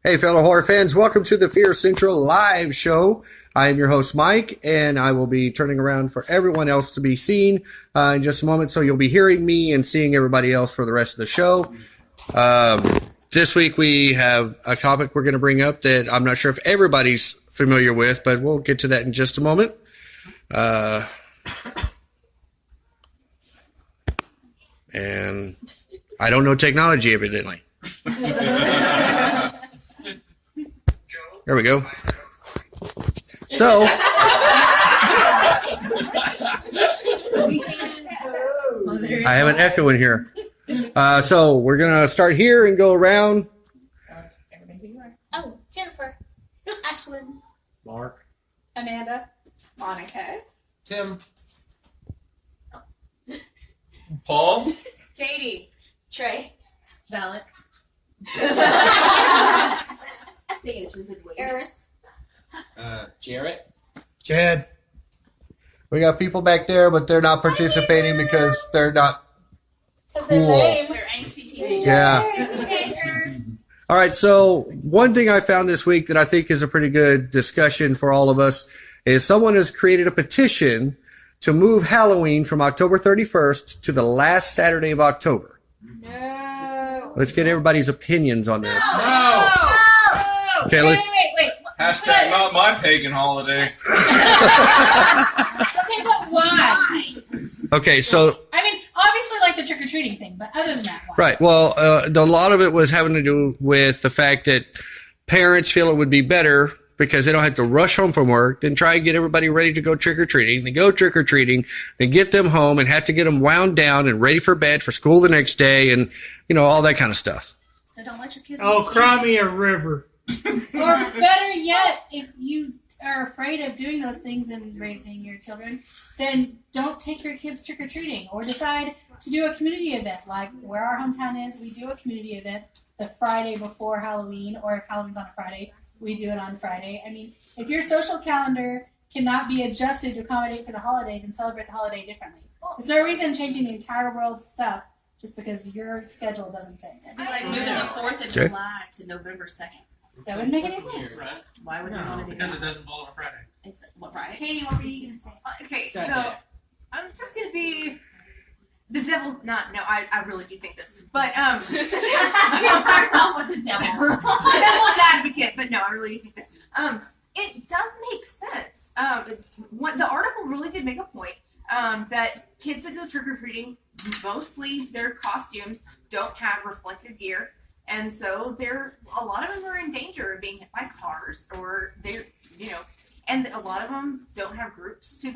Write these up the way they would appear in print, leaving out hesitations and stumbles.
Hey, fellow horror fans, welcome to the Fear Central live show. I am your host, Mike, and I will be turning around for everyone else to be seen in just a moment. So you'll be hearing me and seeing everybody else for the rest of the show. This week we have a topic we're going to bring up that I'm not sure if everybody's familiar with, but we'll get to that in just a moment. And I don't know technology, evidently. There we go. So, I have an echo in here. So we're going to start here and go around. Oh, Jennifer. Ashlyn. Mark. Amanda. Monica. Tim. Paul. Katie. Trey. Valak. Eris. Jarrett. Chad. We got people back there, but they're not participating because they're not cool. They're angsty teenagers. Yeah. Teenagers. All right, so one thing I found this week that I think is a pretty good discussion for all of us is someone has created a petition to move Halloween from October 31st to the last Saturday of October. No. Let's get everybody's opinions on this. No. Okay, Wait. Hashtag not my pagan holidays. Okay, but why? Okay, so I mean, obviously like the trick-or-treating thing, but other than that, why? right. Well, a lot of it was having to do with the fact that parents feel it would be better because they don't have to rush home from work, then try and get everybody ready to go trick-or-treating. They go trick-or-treating, then get them home and have to get them wound down and ready for bed for school the next day and, you know, all that kind of stuff. So don't let your kids... Oh, cry me a river. Or better yet, if you are afraid of doing those things and raising your children, then don't take your kids trick-or-treating or decide to do a community event. Like where our hometown is, we do a community event the Friday before Halloween, or if Halloween's on a Friday, we do it on Friday. I mean, if your social calendar cannot be adjusted to accommodate for the holiday, then celebrate the holiday differently. There's no reason changing the entire world's stuff just because your schedule doesn't take. It'd be like moving the 4th of Okay. July to November 2nd. That wouldn't make any sense. Right? Why would you want to do Because it that? doesn't fall on a Friday. What, right? Katie, what were you going to say? Okay, so Saturday. I'm just gonna be the devil. I really do think this, but she starts off with the devil, devil's advocate. But no, I really do think this. It does make sense. The article really did make a point that kids that go trick or treating, mostly their costumes don't have reflective gear. And so a lot of them are in danger of being hit by cars, or and a lot of them don't have groups to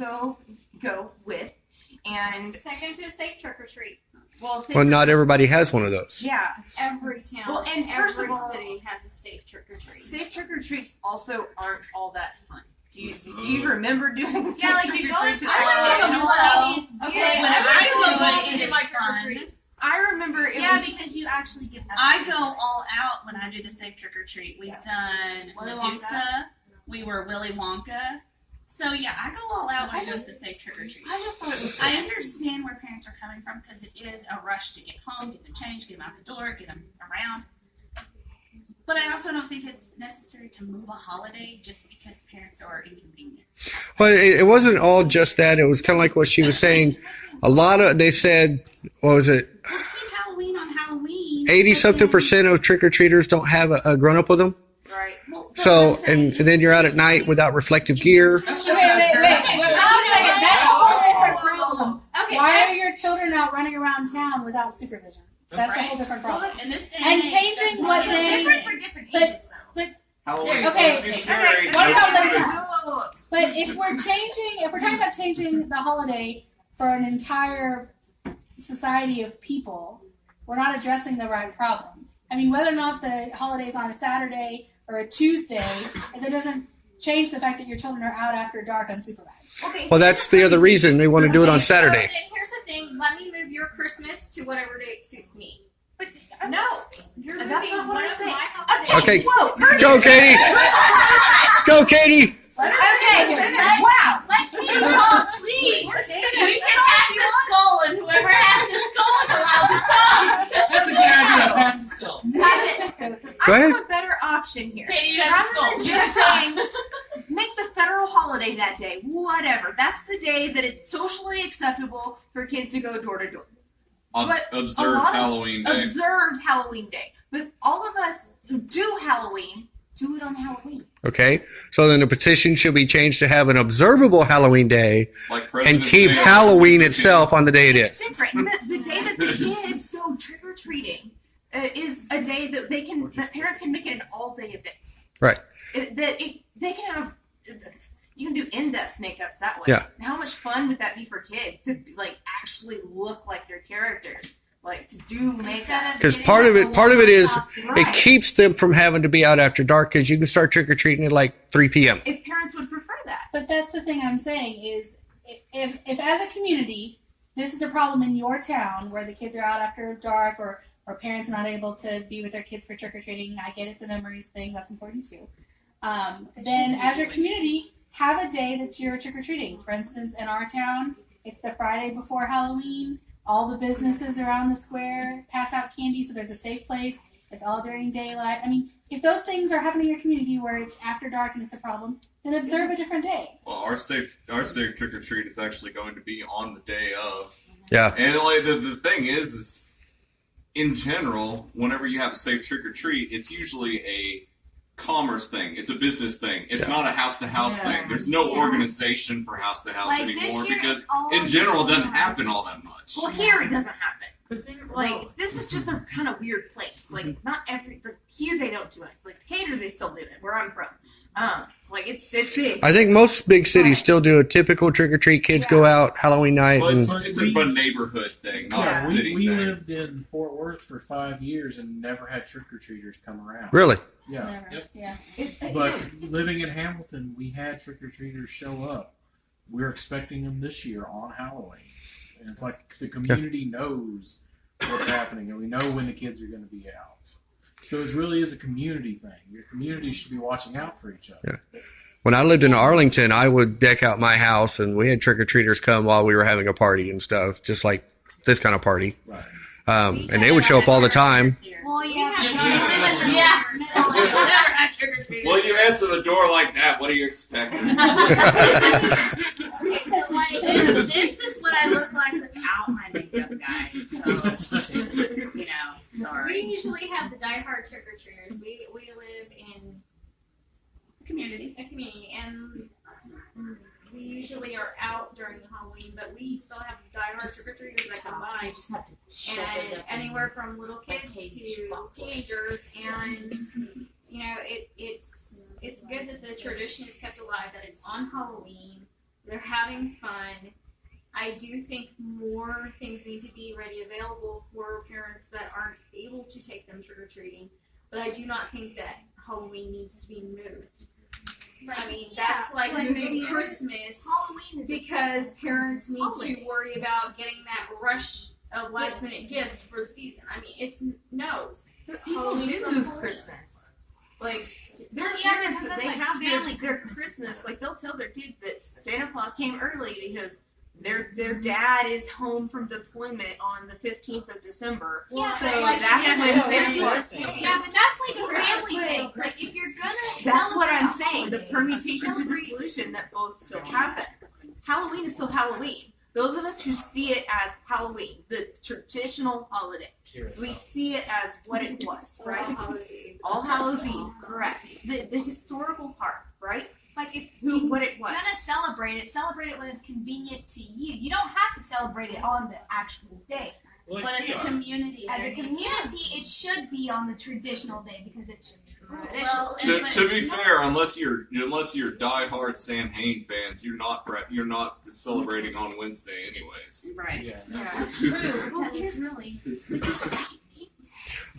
go with. And Second to a safe trick or treat. well, Not everybody has one of those. yeah, Every town, Well, and first every of all, city has a safe trick or treat. safe trick or treats also aren't all that fun. Do you remember doing? Yeah, like you go safe-trick-treats? Okay, Whenever I I do do it, it, it's it like is fun. I remember it Yeah, was. because you actually give them. I go all out when I do the safe trick or treat. We've done Willy Medusa. We were Willy Wonka. So yeah, I go all out when I do the safe trick or treat. I just thought it was. I understand where parents are coming from because it is a rush to get home, get them changed, get them out the door, get them around. But I also don't think it's necessary to move a holiday just because parents are inconvenient. But it wasn't all just that. It was kind of like what she was saying. They said, what was it? We'll keep Halloween on Halloween. 80-something% of trick-or-treaters don't have a grown-up with them. Right. Well, So, and then you're out at night without reflective gear. Wait. Hold on a second. That's a whole different problem. Okay. Why are your children out running around town without supervision? That's a whole different problem. In this day And age, changing that's what not they- different. for different But- ages, though. Halloween's Okay, supposed to be scary. what about this? Whoa. But if we're talking about changing the holiday for an entire society of people, we're not addressing the right problem. I mean, whether or not the holiday is on a Saturday or a Tuesday, that doesn't change the fact that your children are out after dark unsupervised. Okay, Well, that's the other reason they want to do it on Saturday. So then here's the thing. Let me move your Christmas to whatever date suits me. But No, you're That's moving not what one I'm of saying. my holidays. Okay, Whoa, go, Katie! Go, Katie! Wow. Let me talk, please. We should pass the skull, and whoever has the skull is allowed to talk. That's a good idea. Pass the skull. Pass it. Go I ahead. have a better option here. Okay, you have to Rather than just saying, make the federal holiday that day, whatever. That's the day that it's socially acceptable for kids to go door to door. But a Observed lot of Halloween day. Observed Halloween day. But all of us who do Halloween do it on Halloween. Okay, so then the petition should be changed to have an observable Halloween day Like and President's keep Day. Halloween itself on the day it is. Different. The day that the kids go trick or treating is a day that that parents can make it an all day event. Right. They can have. You can do in-depth makeups that way. Yeah. How much fun would that be for kids to like actually look like their characters, like to do makeup? Because part of it is Right. it keeps them from having to be out after dark because you can start trick or treating at like 3 p.m. If parents would prefer that. But that's the thing I'm saying is if as a community, this is a problem in your town where the kids are out after dark or parents are not able to be with their kids for trick-or-treating, I get it's a memories thing, that's important too. Then as your community, have a day that's your trick-or-treating. For instance, in our town, it's the Friday before Halloween. All the businesses around the square pass out candy, so there's a safe place. It's all during daylight. I mean, if those things are happening in your community where it's after dark and it's a problem, then observe a different day. Well, our safe trick or treat is actually going to be on the day of. Yeah. And like the thing is in general, whenever you have a safe trick or treat, it's usually a commerce thing. It's a business thing. It's not a house to house thing. There's no organization for house to house Like, anymore this year because it's all in general it doesn't organized. happen all that much. Well, here it doesn't happen. Like this is just a kind of weird place. Like not every here they don't do it. Like Decatur they still do it. Where I'm from, like it's big. I think most big cities still do a typical trick or treat. Kids go out Halloween night. But And, it's a neighborhood thing, not a city we thing. lived in Fort Worth for 5 years and never had trick-or-treaters come around. really? Yeah. Never. Yep. Yeah. But living in Hamilton, we had trick-or-treaters show up. We're expecting them this year on Halloween. And it's like the community knows what's happening, and we know when the kids are going to be out. So it really is a community thing. Your community should be watching out for each other. When I lived in Arlington, I would deck out my house, and we had trick or treaters come while we were having a party and stuff, just like this kind of party. Right. And they would show up all the time. Well, yeah. Yeah. We live in the Never had trick or treaters. Well, you answer the door like that. What are you expecting? This is what I look like without my makeup, guys. So, We sorry. usually have the diehard trick or treaters. We live in Community. a community, and we usually are out during Halloween, but we still have diehard trick or treaters that come by, and anywhere from little kids to teenagers, and it's good that the tradition is kept alive. That it's on Halloween. They're having fun. I do think more things need to be ready available for parents that aren't able to take them trick-or-treating. But I do not think that Halloween needs to be moved. I mean, that's like moving maybe Christmas Halloween is because parents need holiday. to worry about getting that rush of last-minute gifts for the season. I mean, it's no. People do move Christmas. Like their parents, because they that's have like family their Christmas. Like they'll tell their kids that Santa Claus came early because their dad is home from deployment on the 15th of December. Yeah, so but like, that's yes, when no, Christmas. Yeah, but that's like a family thing. Like if you're gonna That's what celebrate I'm a saying. The holiday, permutation to the celebrate- solution that both still happen. Halloween is still Halloween. Those of us who see it as Halloween, the traditional holiday, we see it as what it was, right? All Hallows Eve, correct. The historical part, right? Like if What it was. you're gonna celebrate it when it's convenient to you. You don't have to celebrate it on the actual day. But as a community, As a there needs community, it should be on the traditional day because it's traditional. Well, To be fair, unless you're diehard Sam Hain fans, you're not celebrating on Wednesday anyways. right. Yeah. Well, here's really.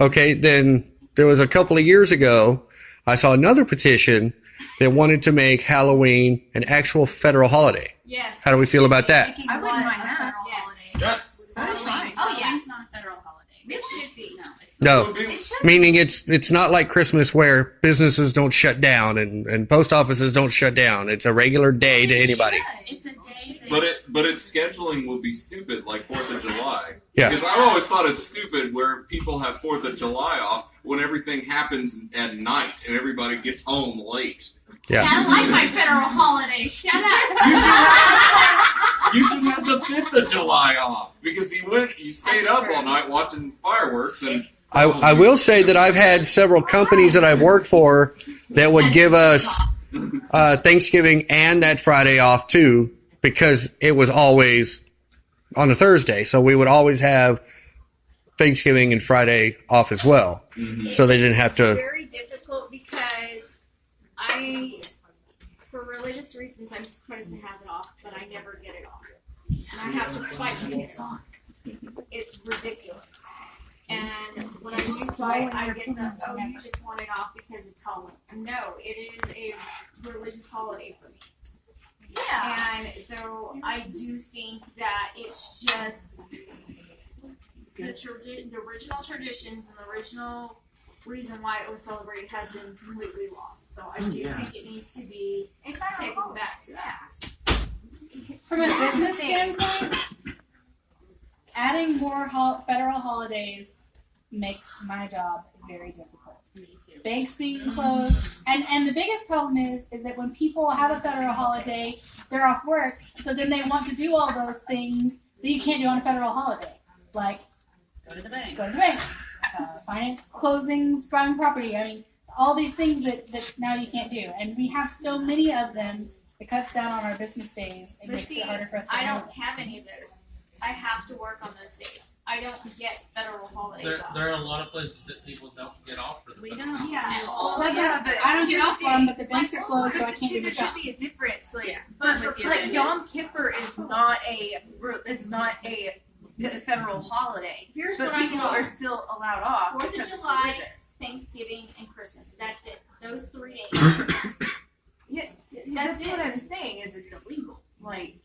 Okay, then there was a couple of years ago, I saw another petition that wanted to make Halloween an actual federal holiday. Yes. How do we feel about that? I wouldn't mind that. Yes. Yes. Halloween. Oh, yeah. Halloween's not a federal holiday. It should be. No. It's No, It should meaning it's not like Christmas where businesses don't shut down and post offices don't shut down. It's a regular day to anybody. It's a day that But its scheduling will be stupid, like 4th of July. Yeah. Because I've always thought it's stupid where people have 4th of July off when everything happens at night and everybody gets home late. Yeah. I like my federal holiday. Shut up. You should have the 5th of July off because you stayed up all night watching fireworks. And I will say that I've had several companies that I've worked for that would give us Thanksgiving and that Friday off too, because it was always on a Thursday. So we would always have Thanksgiving and Friday off as well. Mhm. So they didn't have to. It's very difficult because for religious reasons, I'm supposed to have it off, but I never get it off. And I have to fight to get it off. It's ridiculous. And when I do fight, I get the, oh, you just want it off because it's Halloween. No, it is a religious holiday for me. Yeah. And so I do think that it's just the original traditions and the original reason why it was celebrated has been completely lost. So I do think it needs to be taken back to that. From a business standpoint, adding more federal holidays makes my job very difficult. Me too. Banks being closed, and the biggest problem is that when people have a federal holiday, they're off work, so then they want to do all those things that you can't do on a federal holiday, like Go to the bank. finance closings, buying property. I mean, all these things that now you can't do, and we have so many of them. It cuts down on our business days. It But makes see, it harder for us to I handle don't it. have any of those. I have to work on those days. I don't get federal holidays off. There are a lot of places that people don't get off for the We federal don't. Yeah. I don't get off on, but the banks are closed, so I can't do my There should job. be a difference. Like, Yeah. but With your like business. Yom Kippur is not a federal holiday, Here's but what I people know. are still allowed off 4th of because it's July, religious. Thanksgiving, and Christmas. That's it. Those 3 days. Yeah, that's what I'm saying. Is it's illegal? Like,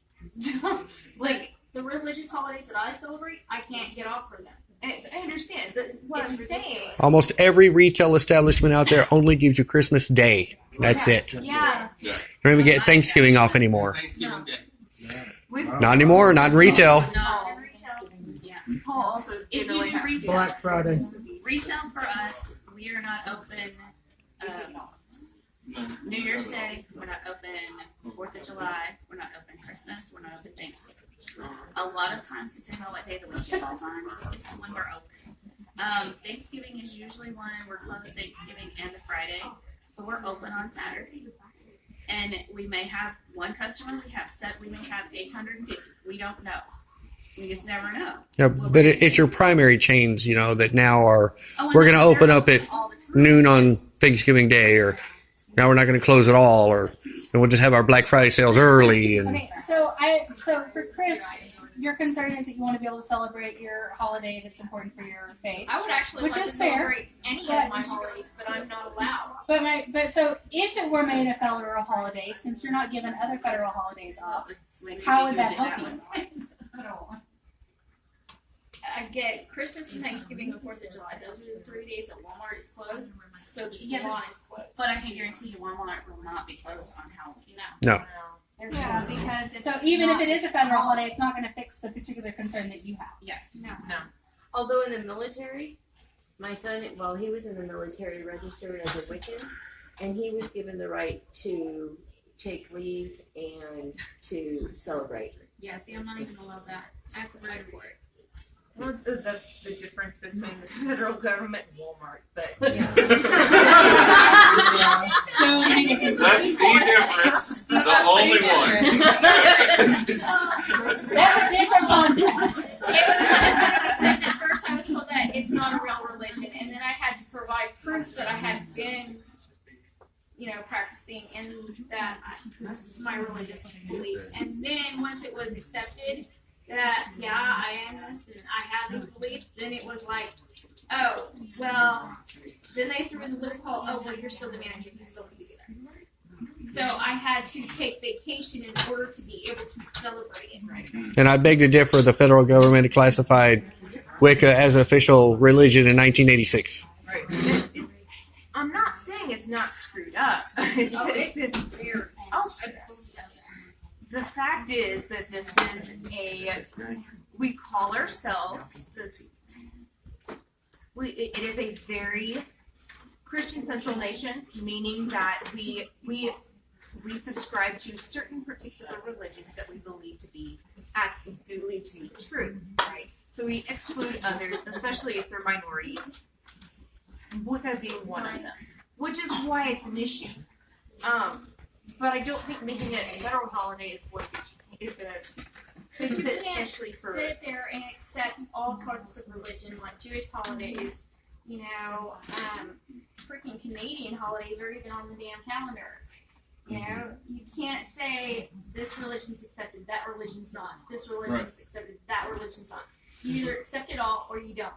like The religious holidays that I celebrate, I can't get off for them. I understand. That's what It's I'm saying. ridiculous. Almost every retail establishment out there only gives you Christmas Day. That's it. You Yeah. don't even get Thanksgiving off anymore. Thanksgiving Day. Not anymore. Not in retail. Not every retail. Yeah. Paul also If you generally do has retail, Black Friday. retail for us, we are not open. New Year's Day, we're not open. 4th of July, we're not open. Christmas, we're not open. Thanksgiving. A lot of times, depending on what day of the week it falls on, is when we're open. Thanksgiving is usually when we're closed Thanksgiving and the Friday, but we're open on Saturday. And we may have one customer, we may have 850. We don't know. We just never know. Yeah, but it's your primary chains, that now are. Oh, and We're going to they're open up at all the time. noon on Thanksgiving Day, or now we're not going to close at all, or we'll just have our Black Friday sales early. And Okay, so for Chris, your concern is that you want to be able to celebrate your holiday that's important for your faith. I would actually Which like is to fair. celebrate any But- of my holidays, but I'm not allowed. But so if it were made a federal holiday, since you're not given other federal holidays off, how would that help you? I get Christmas and Thanksgiving and 4th of July. Those are the 3 days that Walmart is closed, so the salon is closed. But I can guarantee you Walmart will not be closed on Halloween. No. Yeah, because it's So even not- if it is a federal holiday, it's not going to fix the particular concern that you have. No. Although in the military, my son, while he was in the military, registered as a Wiccan, and he was given the right to take leave and to celebrate. Yeah, see, I'm not even allowed that. I have to write for it. Well, that's the difference between the federal government and Walmart. But So many different That's the difference. The only one. That's a different podcast. At first I was told that it's not a real religion, and then I had to provide proof that I had been, practicing in my religious beliefs. And then once it was accepted that, yeah, I am this and I have these beliefs, then it was like, oh, well, then they threw in the loophole, oh, well, you're still the manager, you still can do that. So I had to take vacation in order to be able to celebrate it, right? And I beg to differ. The federal government classified Wicca as an official religion in 1986. I'm not saying it's not screwed up. It's weird. the fact is that this is we call ourselves, it is a very Christian central nation, meaning that we subscribe to certain particular religions that we believe to be true, right? So we exclude others, especially if they're minorities, Wicca being one of them, which is why it's an issue. But I don't think making it a federal holiday is going to fix it, especially for. Sit there and accept all types of religion, like Jewish holidays, freaking Canadian holidays are even on the damn calendar. You can't say this religion's accepted, that religion's not. This religion's accepted, that religion's not. You either accept it all or you don't.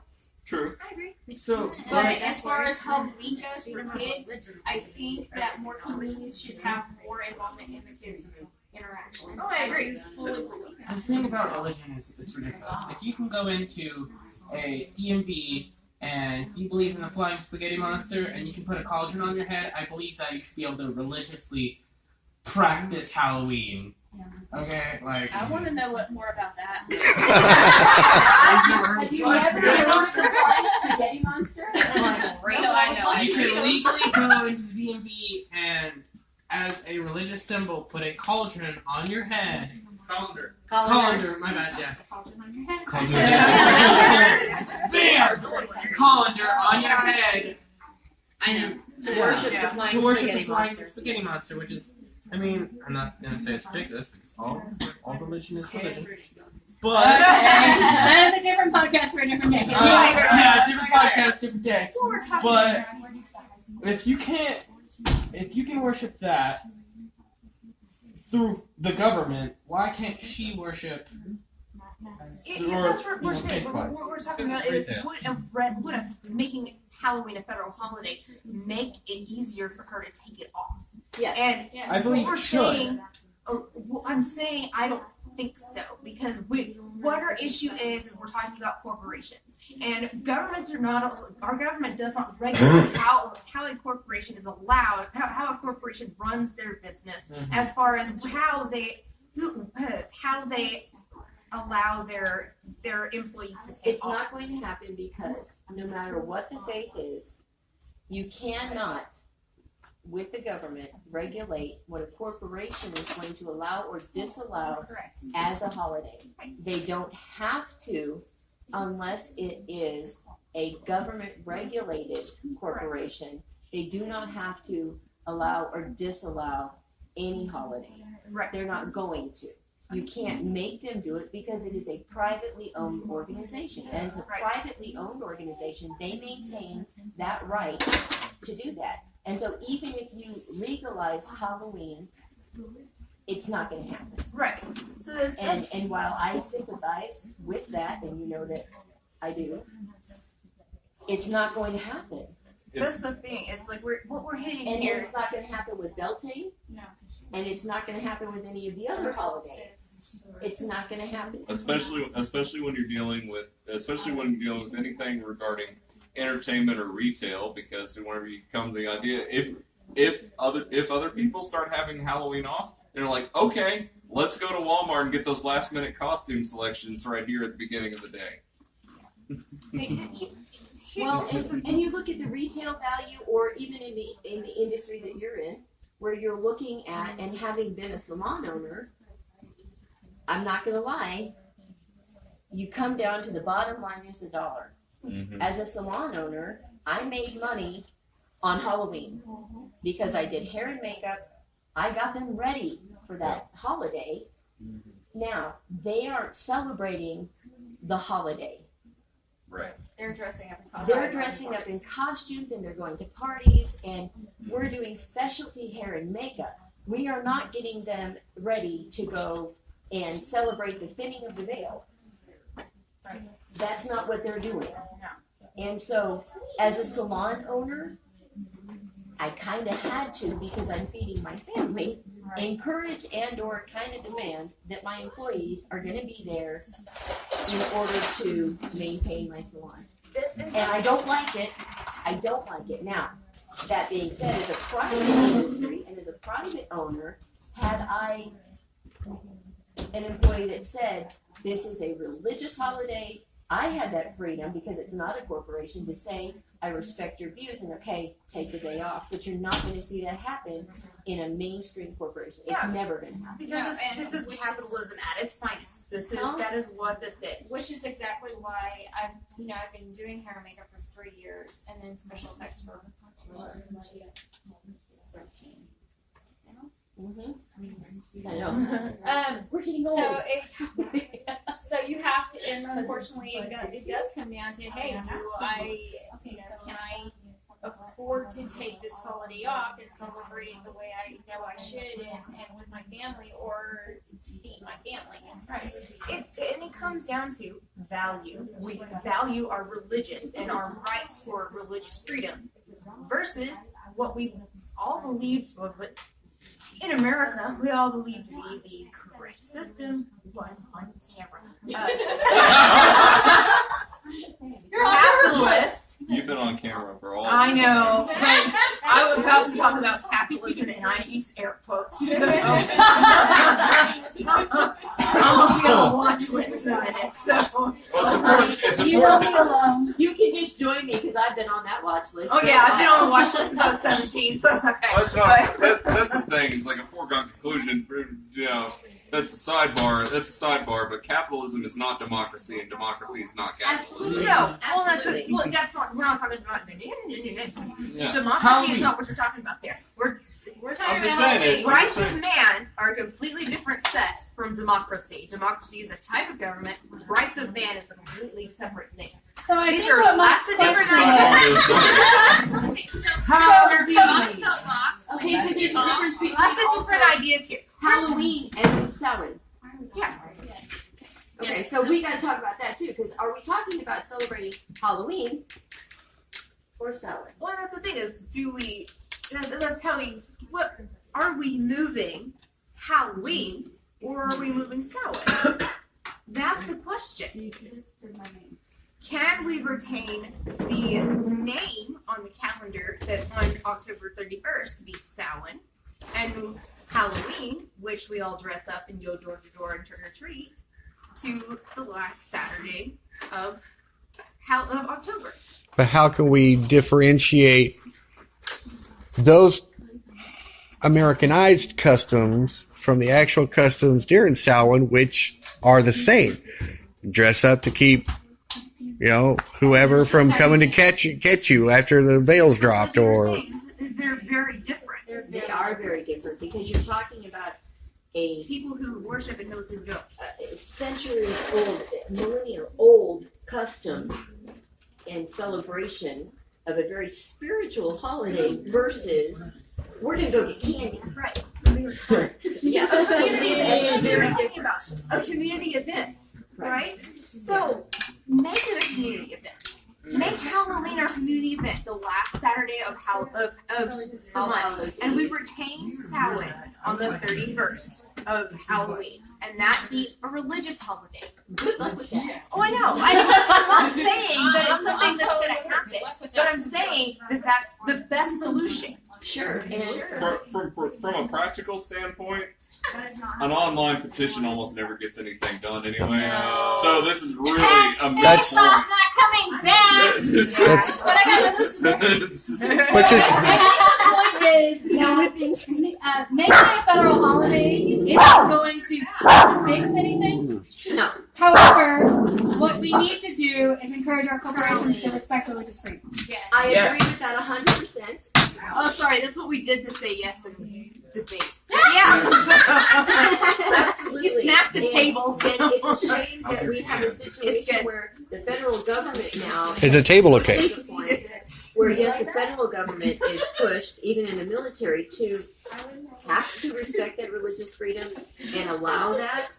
True. I agree. So, But as far as Halloween goes for kids, I think that more communities should have more involvement in the kids' interaction. Oh, I agree. Fully believe the that. thing about religion is it's ridiculous. If you can go into a DMV and you believe in the flying spaghetti monster and you can put a cauldron on your head, I believe that you should be able to religiously practice Halloween. Okay, like. I want to know more about that. Have you ever heard of spaghetti monster? I know. You can legally go into the DMV and, as a religious symbol, put a cauldron on your head. Colander. Colander, my bad, yeah. Cauldron on your head. There! Colander on your head. I know. To worship the flying To worship spaghetti the flying monster. spaghetti monster, which is, I mean, I'm not going to say it's ridiculous because all religion is religion. But, That is a different podcast for a different day. yeah, different podcast, different day. But if you can worship that through the government, why can't she worship? That's what we're saying. What we're talking about is would making Halloween a federal holiday make it easier for her to take it off? Yes. And I believe we're it should. saying, I'm saying I don't think so, because what our issue is we're talking about corporations, and governments are not. Our government does not regulate how a corporation is allowed, how a corporation runs their business, as far as how they allow their employees to take It's off. not going to happen because no matter what the faith is, you cannot, with the government, regulate what a corporation is going to allow or disallow Correct. as a holiday. They don't have to unless it is a government regulated corporation. They do not have to allow or disallow any holiday. Right. They're not going to. You can't make them do it because it is a privately owned organization. And as a privately owned organization, they maintain that right to do that. And so even if you legalize Halloween, it's not going to happen. Right. So And while I sympathize with that, and you know that I do, it's not going to happen. that's the thing. It's like we're hitting And here. it's not going to happen with Beltane, No. and it's not going to happen with any of the other holidays. It's not going to happen. Especially when you're dealing with anything regarding entertainment or retail, because whenever you come to the idea, if other people start having Halloween off, they're like, okay, let's go to Walmart and get those last minute costume selections right here at the beginning of the day. Well, and you look at the retail value, or even in the industry that you're in, where you're looking at, and having been a salon owner, I'm not going to lie, you come down to the bottom line is the dollar. Mm-hmm. As a salon owner, I made money on Halloween because I did hair and makeup. I got them ready for that holiday. Now, they aren't celebrating the holiday. Right. They're dressing up in costumes. They're dressing up in costumes and they're going to parties, and we're doing specialty hair and makeup. We are not getting them ready to go and celebrate the thinning of the veil. Right. That's not what they're doing. And so, as a salon owner, I kind of had to, because I'm feeding my family, encourage and or kind of demand that my employees are going to be there in order to maintain my salon. And I don't like it. I don't like it. Now, that being said, as a private industry and as a private owner, had I an employee that said, this is a religious holiday, I had that freedom because it's not a corporation to say, I respect your views and okay, take the day off. But you're not going to see that happen in a mainstream corporation. It's never going to happen. Because this is capitalism at its finest. That is what this is. Which is exactly why I've been doing hair and makeup for 3 years, and then special effects for 13. I know. We're getting old. So you have to, and unfortunately, it does come down to, hey, can I afford to take this holiday off and celebrate it the way I know I should, and with my family, or feed my family? Right. And it comes down to value. We value our religious and our rights for religious freedom versus what we all believe. In America, we all believe to be the correct system. What? On camera. You're capitalist. You've been on camera for all. I know, but I was about to talk about capitalism, and I use air quotes. So. I'm looking at a watch list in a minute. So You won't be alone. You can just join me because I've been on that watch list. Oh yeah, I've been on the watch list since I was 17, so it's okay. That's the thing. It's like a foregone conclusion. That's a sidebar. But capitalism is not democracy, and democracy is not capitalism. Absolutely. No. Absolutely. That's what we're not talking about. Yeah. Democracy is not what you're talking about there. We're talking about rights of man are a completely different set from democracy. Democracy is a type of government. Rights of man is a completely separate thing. So I These think are what lots my of different question is, Okay, so there's a difference between lots of different ideas here. Halloween and Samhain. Yes. Okay, so we got to talk about that too, because are we talking about celebrating Halloween or Samhain? Well, that's the thing is, that's how what are we moving Halloween or are we moving Samhain? That's the question. Can we retain the name on the calendar that on October 31st to be Samhain and move Halloween, which we all dress up and go door to door and trick or treat, to the last Saturday of October? But how can we differentiate those Americanized customs from the actual customs during Samhain, which are the same? Dress up to keep, whoever from coming to catch you after the veil's dropped, or they're very different. They are very different because you're talking about a People who worship and those who don't. centuries old, millennial old custom and celebration of a very spiritual holiday versus we're going to go get candy. Right. Yeah. A community event, right? So make it a community event. Make Halloween our community event, the last Saturday of the month, and we retain Samhain on the 31st of Halloween, and that be a religious holiday. Good luck with that. Oh, I know. I'm not saying that it's something that's going to happen, but I'm saying that that's the best solution. Sure. And From a practical standpoint, an online petition almost never gets anything done anyway. No. So this is really That's not coming back. But I got which is point is that making it a federal holiday isn't going to fix anything. no. However, what we need to do is encourage our corporations to respect religious freedom. I agree with that 100%. Oh, sorry, that's what we did to say yes in the debate. Absolutely. You snapped the table. And it's a shame that we have a situation where the federal government now is a table of cake. where yes, the federal government is pushed, even in the military, to have to respect that religious freedom and allow that.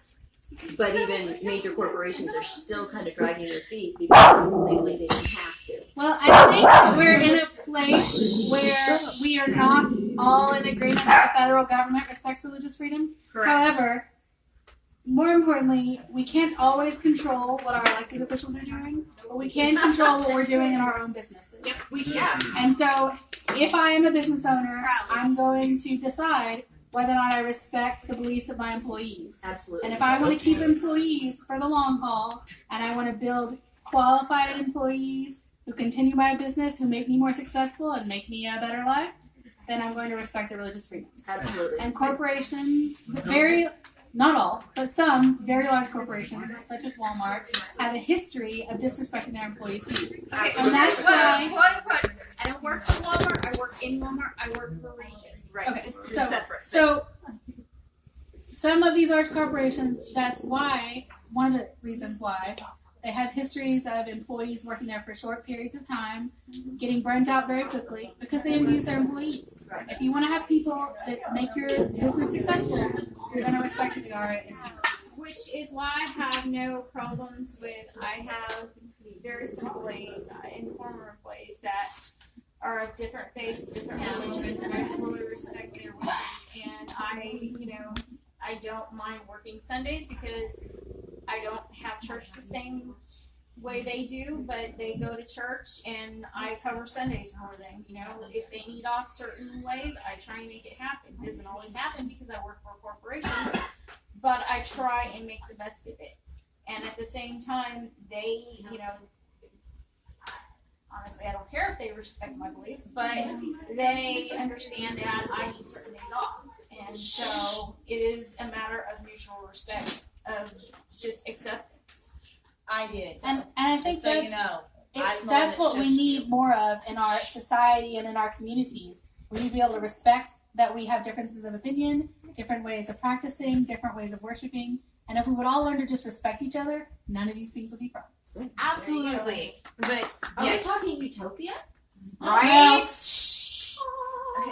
But even major corporations are still kind of dragging their feet because legally they don't have to. Well, I think that we're in a place where we are not all in agreement that the federal government respects religious freedom. Correct. However, more importantly, we can't always control what our elected officials are doing, but we can control what we're doing in our own businesses. Yep, we can. And so, if I am a business owner, I'm going to decide whether or not I respect the beliefs of my employees. Absolutely. And if I want to keep employees for the long haul, and I want to build qualified employees who continue my business, who make me more successful and make me a better life, then I'm going to respect their religious freedoms. Absolutely. And corporations, not all, but some very large corporations, such as Walmart, have a history of disrespecting their employees' views. Okay, And that's why. I don't work for Walmart. I work in Walmart. I work for Regis. Right. Okay, It's so separate. some of these large corporations, that's why, one of the reasons why, they have histories of employees working there for short periods of time, getting burnt out very quickly, because they abuse their employees. If you want to have people that make your business successful, you're going to respect who they are as humans. Which is why I have no problems with, I have various employees, former employees that are of different faiths, different religions, and I totally respect their wishes. And I don't mind working Sundays because I don't have church the same way they do, but they go to church and I cover Sundays for them. If they need off certain ways, I try and make it happen. It doesn't always happen because I work for a corporation, but I try and make the best of it. And at the same time, they, honestly, I don't care if they respect my beliefs, but they understand that I need certain things off. And so it is a matter of mutual respect, of just acceptance. I did. And I think So that's, you know, that's what we need more of in our society and in our communities. We need to be able to respect that we have differences of opinion, different ways of practicing, different ways of worshiping. And if we would all learn to just respect each other, none of these things would be problems. Absolutely. But Are yes. we talking utopia? Right?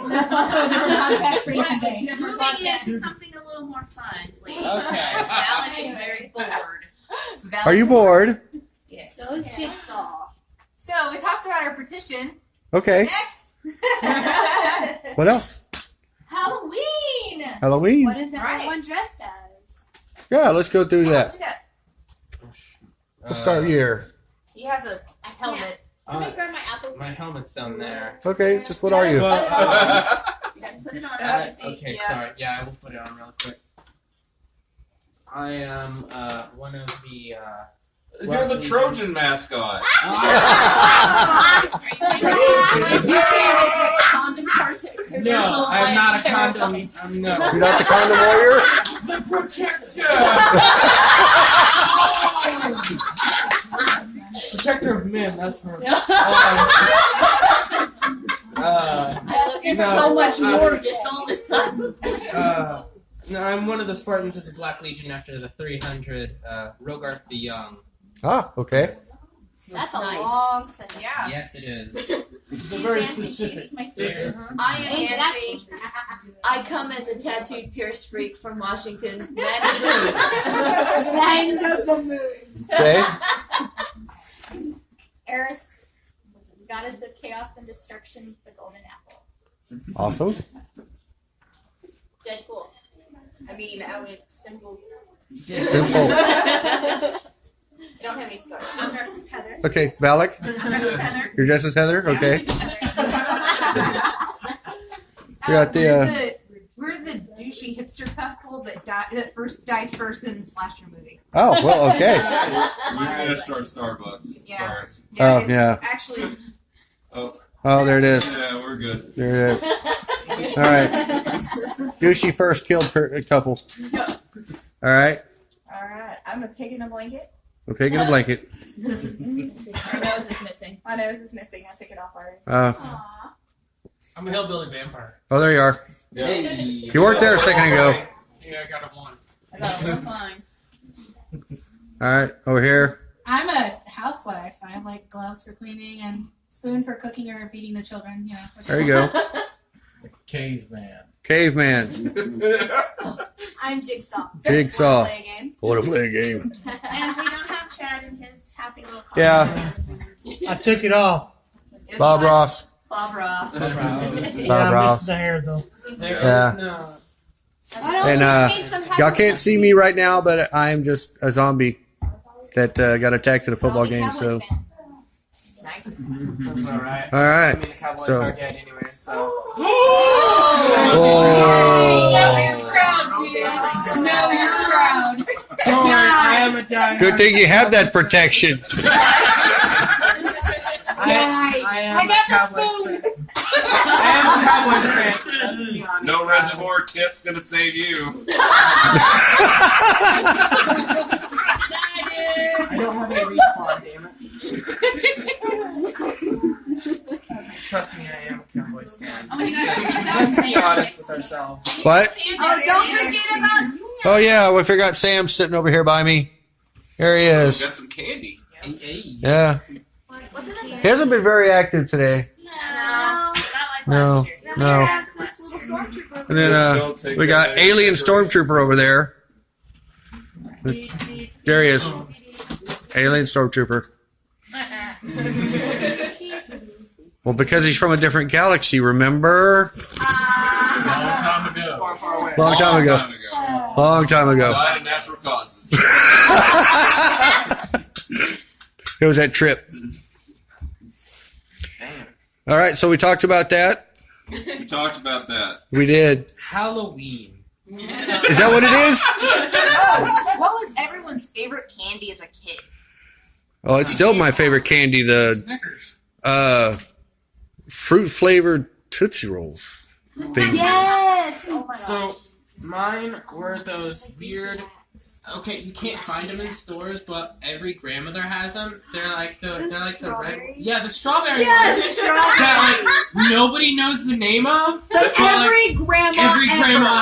That's also a different context for a different day. Moving into something a little more fun, please. Okay. Alec is very bored. Are you bored? Yes. So is Jigsaw. So we talked about our petition. Okay. Next. What else? Halloween. Halloween. What is Right. everyone dressed as? Yeah, let's go through Let's that. do that. We'll start here. He has a helmet. Somebody grab my apple. My helmet's down there. Okay, just what are you? Put it on. Okay, Yeah. sorry. Yeah, I will put it on real quick. I am one of the. You're the Trojan mascot. Condom partaker. No, I'm not a condom. No. You're not the condom warrior? The protector. Protector of men. That's her. There's No, so much more just all of a sudden. No, I'm one of the Spartans of the Black Legion after the 300. Rogarth the Young. Ah, okay. That's Nice. a long sentence. Yeah. Yes, it is. It's a very specific. My sister. I am Nancy. I come as a tattooed pierce freak from Washington. Land of the Moose. Land of the Moose. Okay. Eris, goddess of chaos and destruction, the golden apple. Awesome. Deadpool. I mean, I went simple. Simple. I don't have any scars. I'm dressed as Heather. Okay, Valak. I'm dressed as Heather. You're dressed as Heather? Okay. We got We're the douchey hipster couple that first dies first in the slasher movie. Oh, well, okay. We finished our Starbucks. Yeah. Sorry. Oh, it's yeah. Actually, Oh, there it is. Yeah, we're good. There it is. All right. Douchey first killed couple. All right. all right. I'm a pig in a blanket. A pig in a blanket. My nose is missing. My nose is missing. I took it off already. Aww. I'm a hillbilly vampire. Oh, there you are. Yeah. You weren't there a second ago. Yeah, I got it one. I got it one time. All right, over here. I'm a housewife. I have like gloves for cleaning and spoon for cooking or feeding the children. There you go. Caveman. Caveman. I'm Jigsaw. Jigsaw. Play a game. I want to play a game. And we don't have Chad in his happy little car. Yeah. I took it off. It's Bob fun. Ross. Bob Ross. Yeah, Bob I Ross. missed the hair though. There Yeah. is no. And y'all can't see me right now, but I'm just a zombie that got attacked at a football game. So, Nice. That's all right. all right. I mean, the Cowboys So, are dead anyway, so. oh, Good thing you have that protection. I got the spoon. I am a Cowboys fan. Let's be honest. No reservoir tip's gonna save you. I don't have any respawn, damn it. Trust me, I am a Cowboys fan. Let's be honest with ourselves. What? Oh, don't forget about. Oh yeah, we forgot Sam's sitting over here by me. There he is. Got some candy. Yeah. What's in this? He hasn't been very active today. No. This little stormtrooper. And then we got Alien Stormtrooper over there. There he is. Alien Stormtrooper. Well, because he's from a different galaxy, remember? Long time ago. Far away. Long time ago. Long time ago. Died of natural causes. It was that trip. All right, so we talked about that. We talked about that. We did. Halloween. Is that what it is? What was everyone's favorite candy as a kid? Oh, it's still my favorite candy, the Snickers. fruit flavored Tootsie Rolls things. Yes. Oh my So, mine were those weird. Okay, you can't find them in stores, but every grandmother has them. They're like the red. Yeah, the strawberry. Yes, ones. strawberry. That like nobody knows the name of. But every grandma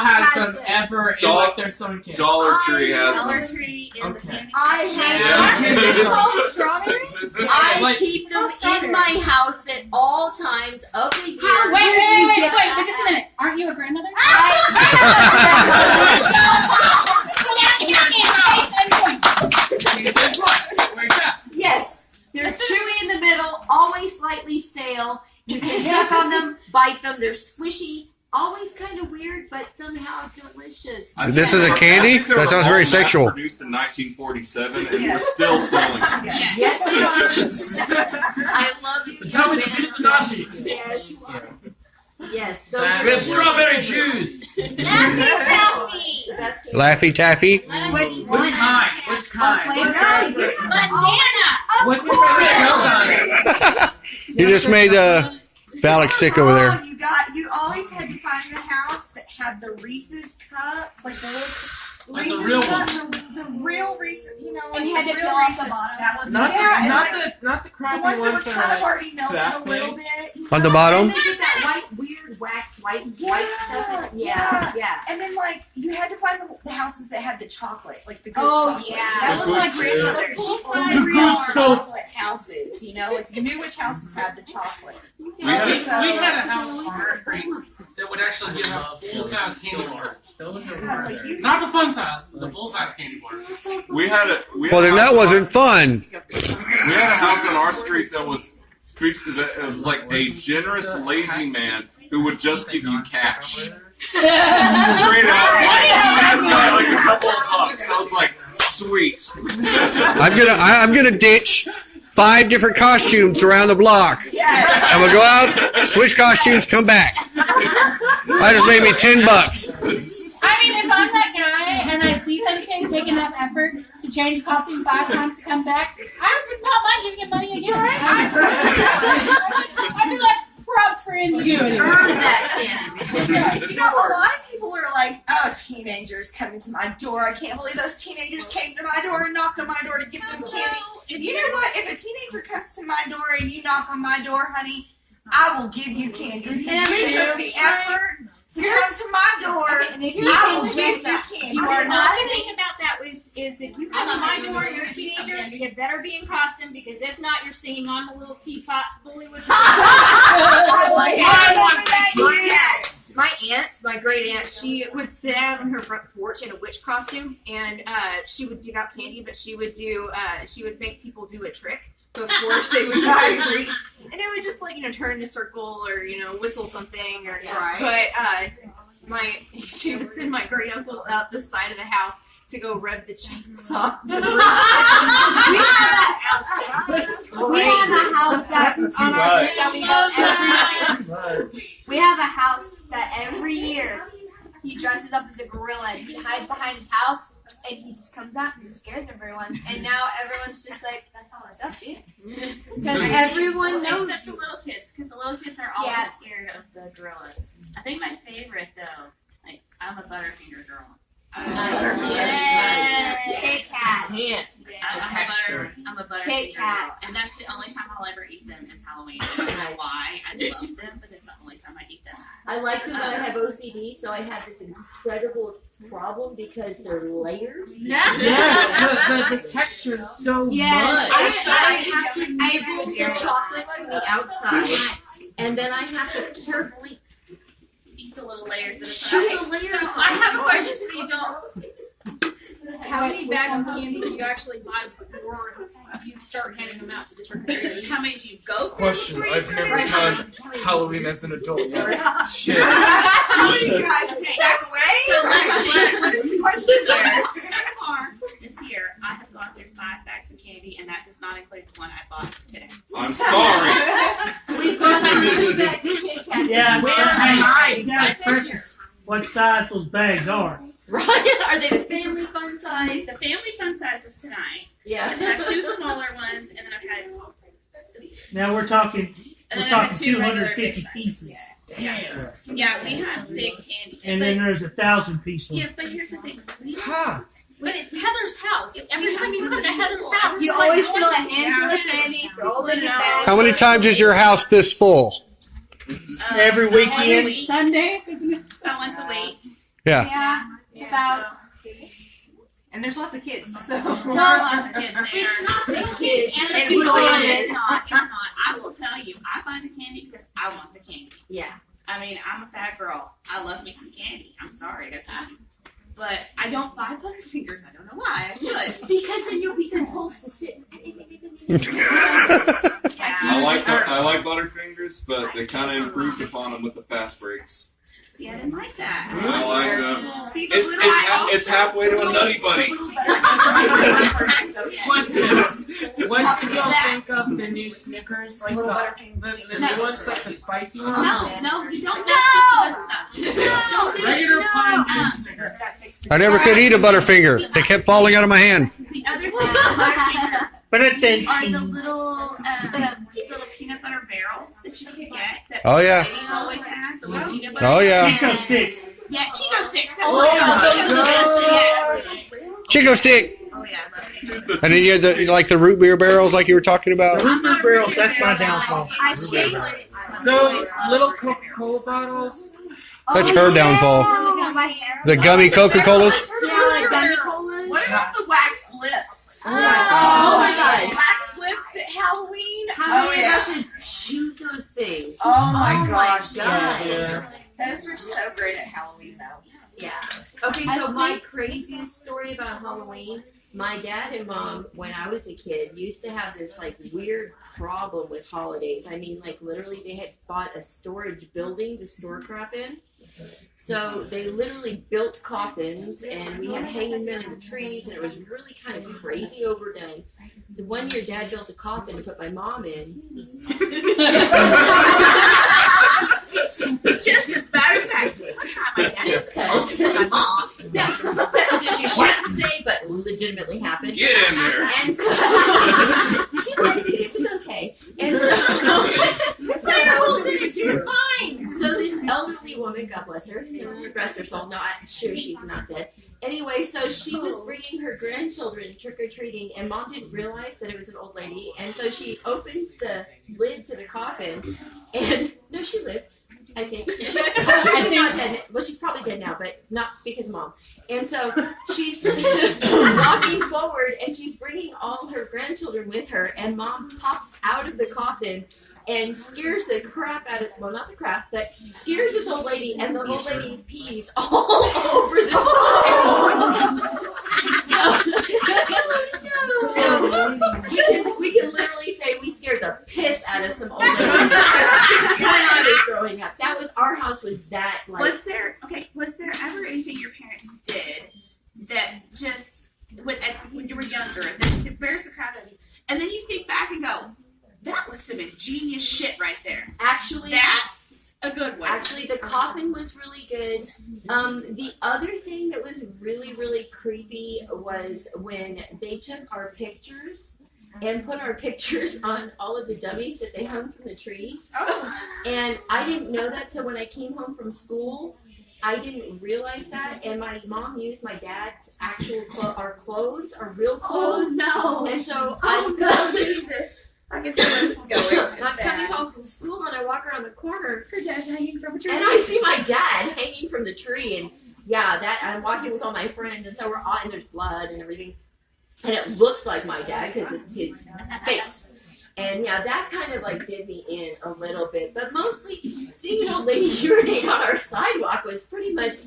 has ever them ever in Dol- like their summer camp. Dollar Tree has Dollar them. Tree and the Okay. candy I section. have Yeah. Is this called strawberries? I Like- keep them in my house at all times of the year. Wait, but just a minute. Aren't you a grandmother? Yes, they're chewy in the middle, always slightly stale. You can suck on them, bite them. They're squishy, always kind of weird, but somehow delicious. This is a candy? That sounds very sexual. Produced in 1947, and we're still selling it. Yes, they are. I love you. It's how we defeat the Nazis. Yes, yes. With With strawberry juice. The best candy. Laffy Taffy. Which Which one? kind? Which kind? Banana. What's your favorite kind? You just made Valak sick over there. Oh, you always had to find the house that had the Reese's cups, like the little Like the Reese's real cups, the real Reese's, you know, like And you had the to real peel off the Reese's. bottom. That was Not yeah, and like not the the crappy ones that were ones that kind are of already melted that a little big. bit. you On the know? bottom? And they did that weird wax, white stuff. Yeah. And then like you had to find the houses that had the chocolate, like the good Oh, chocolate. yeah. That The was my good grandmother. shit. She The owned good real stuff. chocolate houses, you know, like you knew which houses had the chocolate. We had a house on our street that would actually give out full-size candy bars. Those are Like, murder. you- Not the fun size, but the full-size candy bars. We had a Well, then that wasn't fun. We had a house on our street that was like a generous, lazy man who would just give you cash. Straight up, like a couple of bucks. I was like, sweet. I'm gonna ditch 5 different costumes around the block. I'm gonna go out, switch costumes, come back. I just made me $10. I mean, if I'm that guy and I see something take enough effort to change costume 5 times to come back, I would not mind giving him money again. I'd be like, props for ingenuity. Earn that candy. You know, a lot of people were like, oh, teenagers coming to my door. I can't believe those teenagers came to my door and knocked on my door to give them candy. And you know what? If a teenager comes to my door and you knock on my door, honey, I will give you candy. And at least you took the effort to come to my door. And if you I will can give dress you up. candy. You are not to think about that is if you come to my door, you're a teenager, you better be in costume because if not, you're singing on the little teapot fully with My aunt, my great aunt, she would sit out on her front porch in a witch costume, and she would give out candy, but she would make people do a trick before they would buy a treat, and it would just turn in a circle or whistle something or but she would send my great uncle out the side of the house to go rev the chainsaw. We have a house that on our that we go every. We have a house that every year he dresses up as a gorilla and he hides behind his house and he just comes out and just scares everyone. And now everyone's just like, what's up, dude? Because everyone knows. Except the little kids, because the little kids are always scared of the gorilla. I think my favorite, though, like, I'm a Butterfinger girl. Kit Kat. I'm a Butterfinger girl. And that's the only time I'll ever eat them is Halloween. I don't know why. I love them, but it's the only time I eat them. I like them, but I have OCD, so I have this incredible problem because they're layered. Yes, the texture is so much. I have to nibble the chocolate from the outside, and then I have to carefully eat the little layers that chew the layers. So I have a question for the adults. How many bags of candy do you actually buy before you start handing them out to the trick-or-treaters? How many do you go through? Question: I've never done Halloween as an adult yet. Shit. How many you guys stack away? What is the question there? So far this year, I have gone through 5 bags of candy, and that does not include the one I bought today. I'm sorry. We've gone through 2 bags of Kit Kats. Yeah, Where's hey, you mine? gotta practice what size those bags are. Right? Are they the family fun size? The family fun size is tonight. Yeah. I've had 2 smaller ones, and then I've had. Now we're talking And then I had 2 regular 250 big size. pieces. Yeah, we have big candy. And then there's 1,000 pieces. Yeah, but here's the thing. But it's Heather's house. Every time you come to Heather's house, You always steal a handful of candy, throw it in a bag. How many times is your house this full? Every weekend. Every Sunday, isn't it? About once a week. Yeah. Yeah, about. And there's lots of kids, so. There are lots of kids there. It's not the kid. It's not. It's not. I will tell you, I buy the candy because I want the candy. Yeah. I mean, I'm a fat girl. I love me some candy. I'm sorry, that's not. But I don't buy Butterfingers. I don't know why. I should. Because then you'll be compulsed to sit. I like Butterfingers, but they kind of improved upon them with the fast breaks. See, I didn't like that. I like them. See, It's halfway to a Nutty Buddy. What did y'all think of the new Snickers? Like the new ones, like the spicy ones? No, you don't mess with the good stuff. Regular plain Snickers. I never could eat a Butterfinger. They kept falling out of my hand. The other thing about Butterfinger are the little peanut butter barrels that you can get. That Oh, yeah. ladies always have. The little peanut butter. Oh, yeah. Chico sticks. Yeah, Chico sticks. That's what Chico's the best. Chico stick. Oh yeah, I love it. And then you had like the root beer barrels like you were talking about. The root beer barrels, that's my downfall. I shake it. Those little Coca-Cola bottles. That's her downfall. My hair. The gummy Coca-Colas. Yeah, like gummy colas. What about the wax lips? Oh my god. Wax lips at Halloween? How many of us would chew those things? Oh my gosh. God. Yeah. Those are so great at Halloween, though. Yeah. Okay, so my craziest story about Halloween, my dad and mom, when I was a kid, used to have this like weird problem with holidays. I mean, like literally they had bought a storage building to store crap in. So they literally built coffins and we had hanging them in the trees and it was really kind of crazy overdone. The one year dad built a coffin to put my mom in. Just as matter of fact, one time my dad told my mom. Sentences you shouldn't say, but legitimately happened. Get in there. And so she liked it. It was okay. And so she was fine. So this elderly woman, God bless her, rest her soul. No, I'm sure she's not dead. Anyway, so she was bringing her grandchildren trick or treating, and mom didn't realize that it was an old lady. And so she opens the lid to the coffin, and no, she lived. I think. She's not dead. Well, she's probably dead now, but not because of mom. And so she's walking forward, and she's bringing all her grandchildren with her, and mom pops out of the coffin and scares the crap out of, well, not the crap, but scares this old lady, and the old lady pees all over the So we can literally say we scared the piss out of some old lady. I was growing up. That was, our house was that, like. Was there ever anything your parents did that just, when you were younger, that just embarrassed the crowd of you, and then you think back and go, that was some ingenious shit right there. Actually, that's a good one. Actually, the coffin was really good. The other thing that was really, really creepy was when they took our pictures and put our pictures on all of the dummies that they hung from the trees. And I didn't know that, so when I came home from school, I didn't realize that, and my mom used my dad's actual our clothes, our real clothes. Oh no! And so Jesus. I can see where this is going. I'm coming home from school and I walk around the corner Her dad's hanging from a tree. and I see my dad hanging from the tree, and I'm walking with all my friends, and so we're all, and there's blood and everything, and it looks like my dad because it's his face. And that kind of like did me in a little bit, but mostly seeing an old lady urinate on our sidewalk was pretty much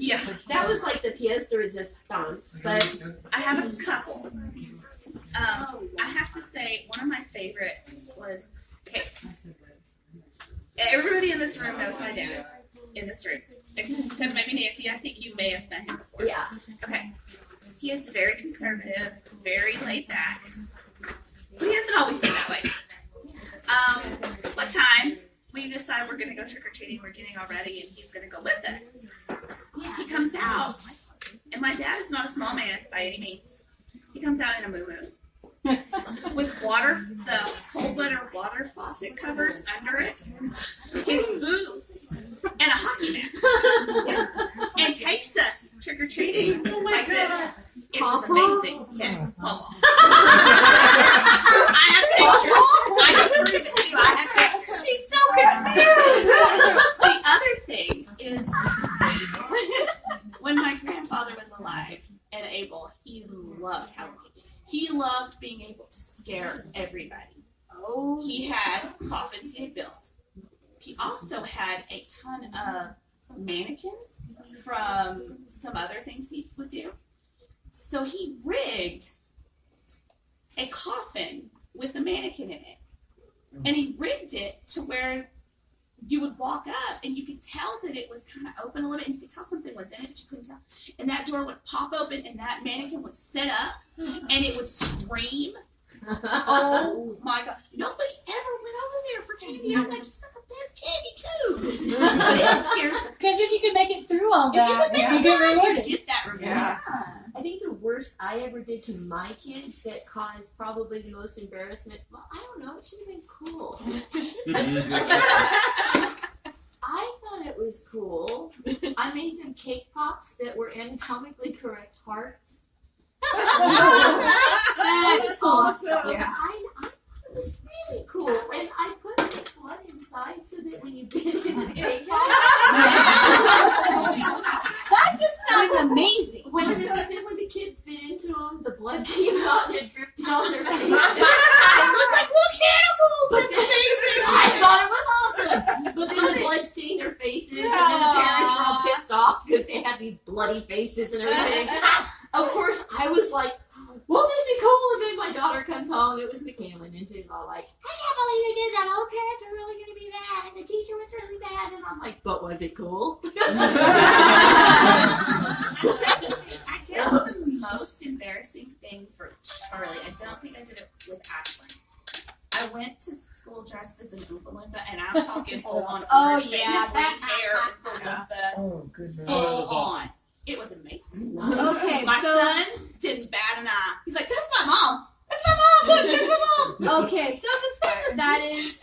that was like the pièce de résistance. But I have a couple. I have to say one of my favorites was everybody in this room knows my dad in this room, except maybe Nancy. I think you may have met him before. Yeah. Okay. He is very conservative, very laid back. But he hasn't always been that way. One time, we decide we're going to go trick-or-treating, we're getting all ready, and he's going to go with us. He comes out, and my dad is not a small man by any means. He comes out in a moo-moo with the cold water faucet covers under it, his boots, and a hockey mask, and takes us trick-or-treating like this. It was amazing. Yes. I have pictures. I can prove it to you. I have pictures. She's so confused. The other thing is when my grandfather was alive and able, he loved Halloween. He loved being able to scare everybody. Oh. He had coffins he had built. He also had a ton of mannequins from some other things he would do. So he rigged a coffin with a mannequin in it. And he rigged it to where you would walk up and you could tell that it was kind of open a little bit, and you could tell something was in it, but you couldn't tell. And that door would pop open and that mannequin would sit up and it would scream. Oh my God. Nobody ever went over there for candy. I'm like, it's not the best candy too. But it scares them. Because if you can make it through all that, you get rewarded. get that reward. Yeah. I think the worst I ever did to my kids that caused probably the most embarrassment, well, I don't know, it should have been cool. I thought it was cool. I made them cake pops that were anatomically correct hearts. That's awesome. Yeah. I it was really cool. And I put the blood inside so that when you bit it in the cake pop, that just sounds amazing. When the kids bit into them, the blood came out and it dripped on their face. They look like little cannibals. But I thought it was awesome. But then the blood stained their faces, and then the parents were all pissed off because they had these bloody faces and everything. Of course, I was like, won't this be cool? And then my daughter comes home. It was McCammon, and she's all like, I can't believe you did that. All parents are really going to be mad, and the teacher was really mad. And I'm like, but was it cool? I guess the most embarrassing thing for Charlie, I don't think I did it with Ashlyn. I went to school dressed as an Oompa Loompa, and I'm talking full on. Oh, orange yeah. face, hair, Oompa Loompa, Oh, goodness. full on. It was amazing. Okay, My so son didn't bat an eye. He's like, "That's my mom. That's my mom. Look, that's my mom." okay, so the thing with that is,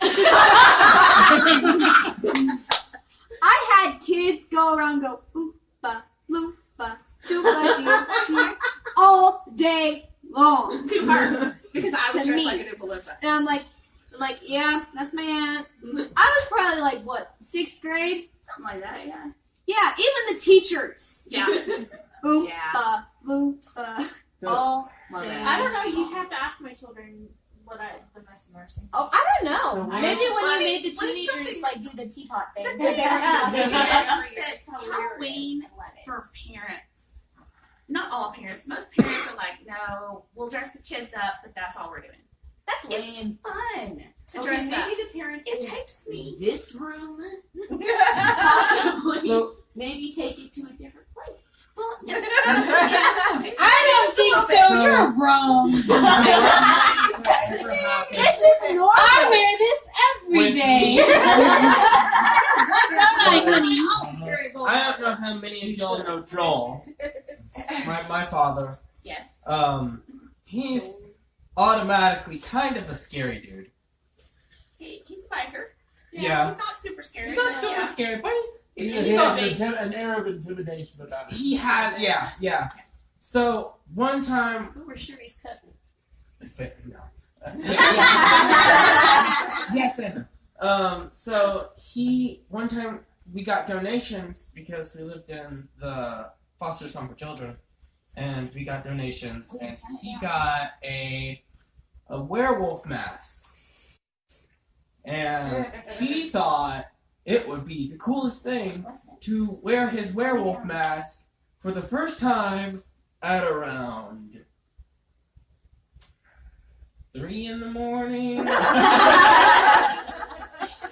I had kids go around and go oompa loompa doopa doo all day long To her, because I was To dressed me. like an Oompa Loompa. and I'm like, yeah, that's my aunt. I was probably like what 6th grade. Something like that, yeah. Yeah, even the teachers. Yeah. Oompa loompa all day. I don't know. You have to ask my children what the most embarrassing. Oh, I don't know. Maybe when you made the What is teenagers like do the teapot thing. The Because they were Yes, that Halloween for parents, not all parents, most parents are like, no, we'll dress the kids up, but that's all we're doing. That's It's lame. fun to Okay, dress up. maybe the parents It in takes me. this room possibly maybe take it to a different place. I don't think so. You're wrong. This is normal. I wear this every day. Don't I, honey? I don't know how many of y'all know Joel, my father. Yes. He's automatically kind of a scary dude. He's a biker. Yeah. He's not super scary. He's not super scary, but He he's has an air of intimidation about it. He had, yeah. So one time, Oh, we're sure he's cutting. no. Yes, and so one time we got donations because we lived in the foster home for children, and we got donations, and he got a werewolf mask, and he thought it would be the coolest thing to wear his werewolf mask for the first time at around 3 in the morning.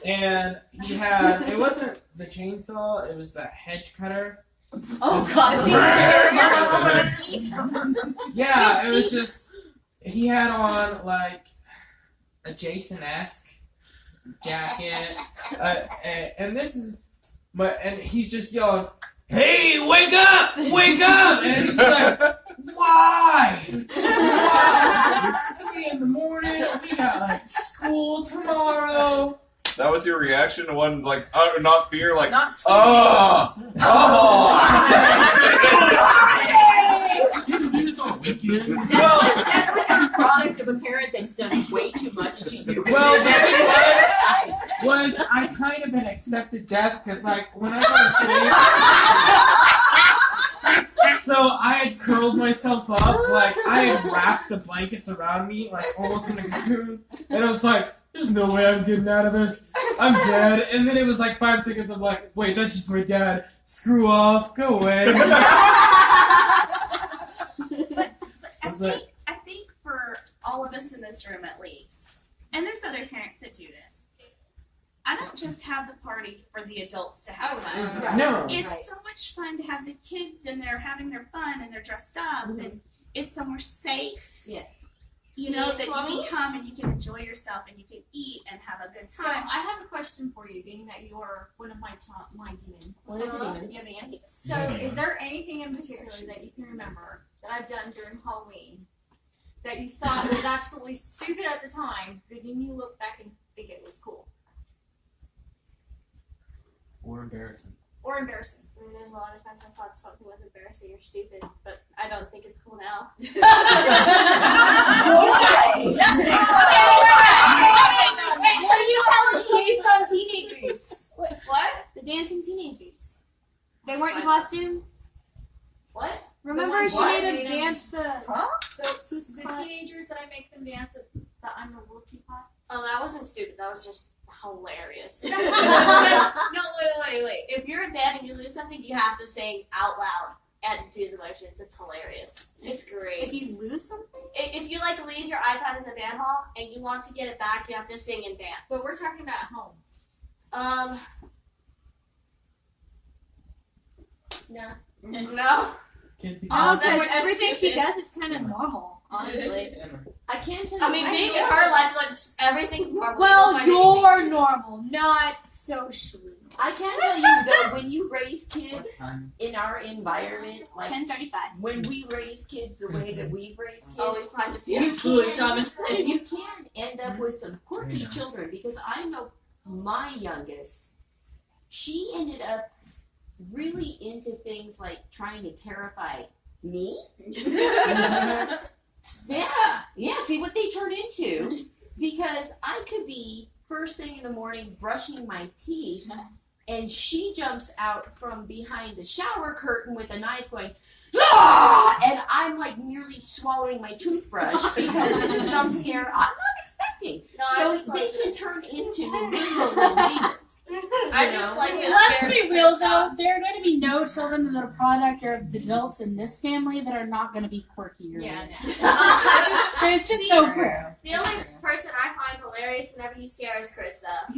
And he had, it wasn't the chainsaw, it was the hedge cutter. Oh God! Yeah, it was just, he had on like a Jason-esque jacket, and this is, and he's just yelling, "Hey, wake up! Wake up!" And it's like, why? 3 in the morning, we got like school tomorrow. That was your reaction to one, like, not fear, like, Not oh! That's like a product of a parent that's done way too much to you. Well, was I kind of an accepted death because, like, when I go to sleep, so I had curled myself up, like, I had wrapped the blankets around me, like, almost in a cocoon, and I was like, there's no way I'm getting out of this. I'm dead. And then it was like 5 seconds, I'm like, wait, that's just my dad. Screw off. Go away. I think for all of us in this room at least, and there's other parents that do this, I don't just have the party for the adults to have fun. No. It's so much fun to have the kids and they're having their fun and they're dressed up and it's somewhere safe. Yes. You know, that you can come and you can enjoy yourself and you can eat and have a good So time. I have a question for you, being that you're one of my demons. One of the demons. Yeah, the Yankees. So is there anything in particular that you can remember that I've done during Halloween that you thought was absolutely stupid at the time, but then you look back and think it was cool? Or embarrassing. Or embarrassing. I mean, there's a lot of times I thought something was embarrassing or stupid, but I don't think it's cool now. Wait, so you tell us games on teenagers? what? The dancing teenagers. They weren't in costume. What? Remember, she made them dance the. The teenagers that I make them dance at the I'm a Little Teapot? Oh, that wasn't stupid. That was just hilarious. No, wait. If you're in band and you lose something, you have to sing out loud and do the motions. It's hilarious. It's great. If you lose something? If you like leave your iPad in the band hall and you want to get it back, you have to sing and dance. But we're talking about at home. No. No. Oh, because everything she does is kind of normal, honestly. I can't tell you. I mean, being in her life, like, everything's normal. Well, you're normal, not socially. I can tell you, though, when you raise kids in our environment, like 10:35. when we raise kids the way that we've raised kids, always find it you obviously. you can end up with some quirky children, because I know my youngest, she ended up really into things like trying to terrify me. Yeah, see what they turn into. Because I could be first thing in the morning brushing my teeth, and she jumps out from behind the shower curtain with a knife going, "Ah!" And I'm like nearly swallowing my toothbrush because it's a jump scare I'm not expecting. So they can turn into little demons. Let's be real though. There are going to be no children that are a product of the adults in this family that are not going to be quirky. Yeah, There's just no proof. The only person I find hilarious whenever you scare is Krista,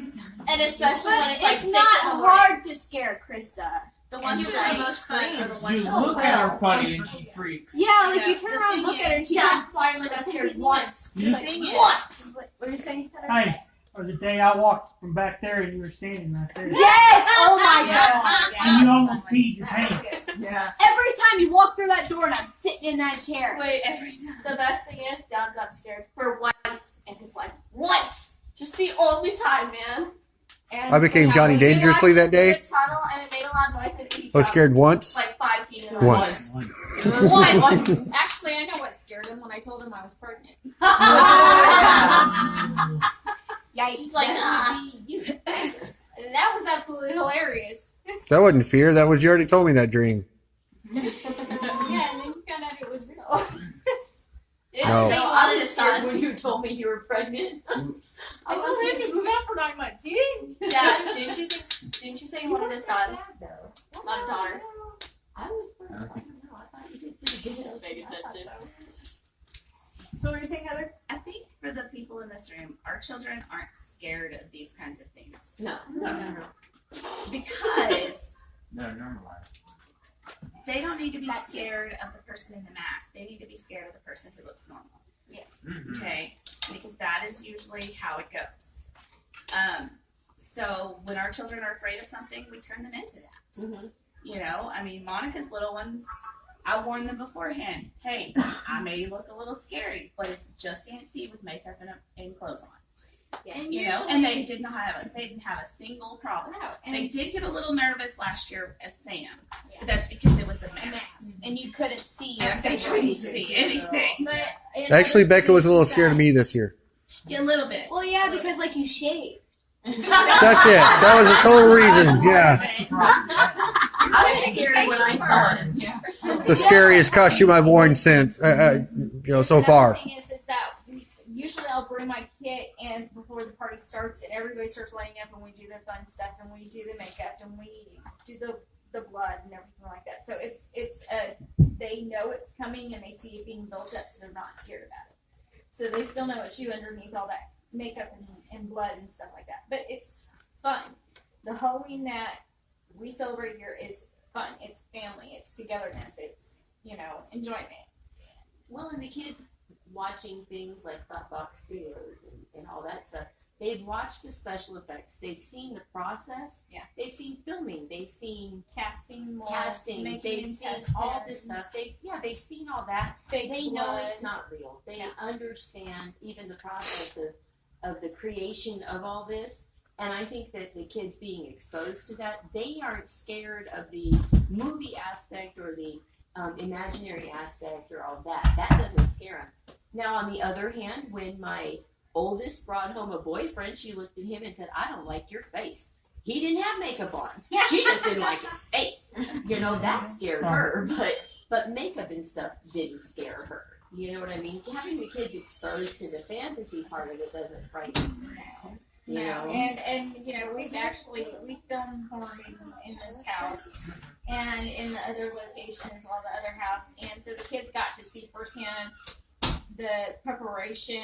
and especially when it's like it's 6 not in the morning. hard to scare Krista. The ones who are most fun are the ones You look at her funny and she freaks. Yeah, like you turn around and look at her and she finally got scared once. The thing is, What are you saying? Hey, Or the day I walked from back there and you were standing right there. Yes! Oh my god! And you almost peed your pants. Yeah. Every time you walk through that door and I'm sitting in that chair. Wait, the best thing is Dad got scared for once in his life. Once! Just the only time, man. And I became Johnny Dangerously that day. Tunnel and it made a loud noise. I was scared once. Like 5 feet in Once. Once. Actually, I know what scared him when I told him I was pregnant. Yeah, he's like, that was absolutely hilarious. That wasn't fear. That was you already told me that dream. Yeah, and then you found out it was real. Did No. you say you wanted a son? When you told me you were pregnant. I told him to move out for 9 months. He didn't. Yeah, didn't you say you wanted a son? No. Not a daughter. I was So what you're saying, Heather? I think for the people in this room, our children aren't scared of these kinds of things. No. Because No, normalized. they don't need to be scared of the person in the mask. They need to be scared of the person who looks normal. Yes. Okay? Because that is usually how it goes. So when our children are afraid of something, we turn them into that. Mm-hmm. You know, I mean, Monica's little ones, I warned them beforehand. Hey, I may look a little scary, but it's just Aunt C with makeup and clothes on. Yeah. And You know, and they didn't have a single problem. No, and They did get a little nervous last year as Sam, but that's because it was a mask. And you couldn't see. And they couldn't see anything. But Actually, Becca was a little scared of me this year. Yeah, a little bit. Well, yeah, because like you shave. That's it. That was the total reason. Yeah. I was scared when I saw it. Yeah. It's the scariest costume I've worn since, so far. The thing is that usually I'll bring my kit and before the party starts and everybody starts lighting up and we do the fun stuff and we do the makeup and we do the blood and everything like that. So they know it's coming and they see it being built up, so they're not scared about it. So they still know it's you underneath all that makeup and blood and stuff like that. But it's fun. The Halloween that we celebrate here is fun. It's family. It's togetherness. It's, enjoyment. Well, and the kids watching things like Thought Box Studios and all that stuff, they've watched the special effects. They've seen the process. Yeah. They've seen filming. They've seen casting, They've seen all this stuff. They've seen all that. They know it's not real. They understand even the process of the creation of all this. And I think that the kids being exposed to that, they aren't scared of the movie aspect or the imaginary aspect or all that. That doesn't scare them. Now, on the other hand, when my oldest brought home a boyfriend, she looked at him and said, "I don't like your face." He didn't have makeup on. She just didn't like his face. That scared her. But makeup and stuff didn't scare her. You know what I mean? Having the kids exposed to the fantasy part of it doesn't frighten them. And we film horror movies in this house and in the other locations, all the other house, and so the kids got to see firsthand the preparation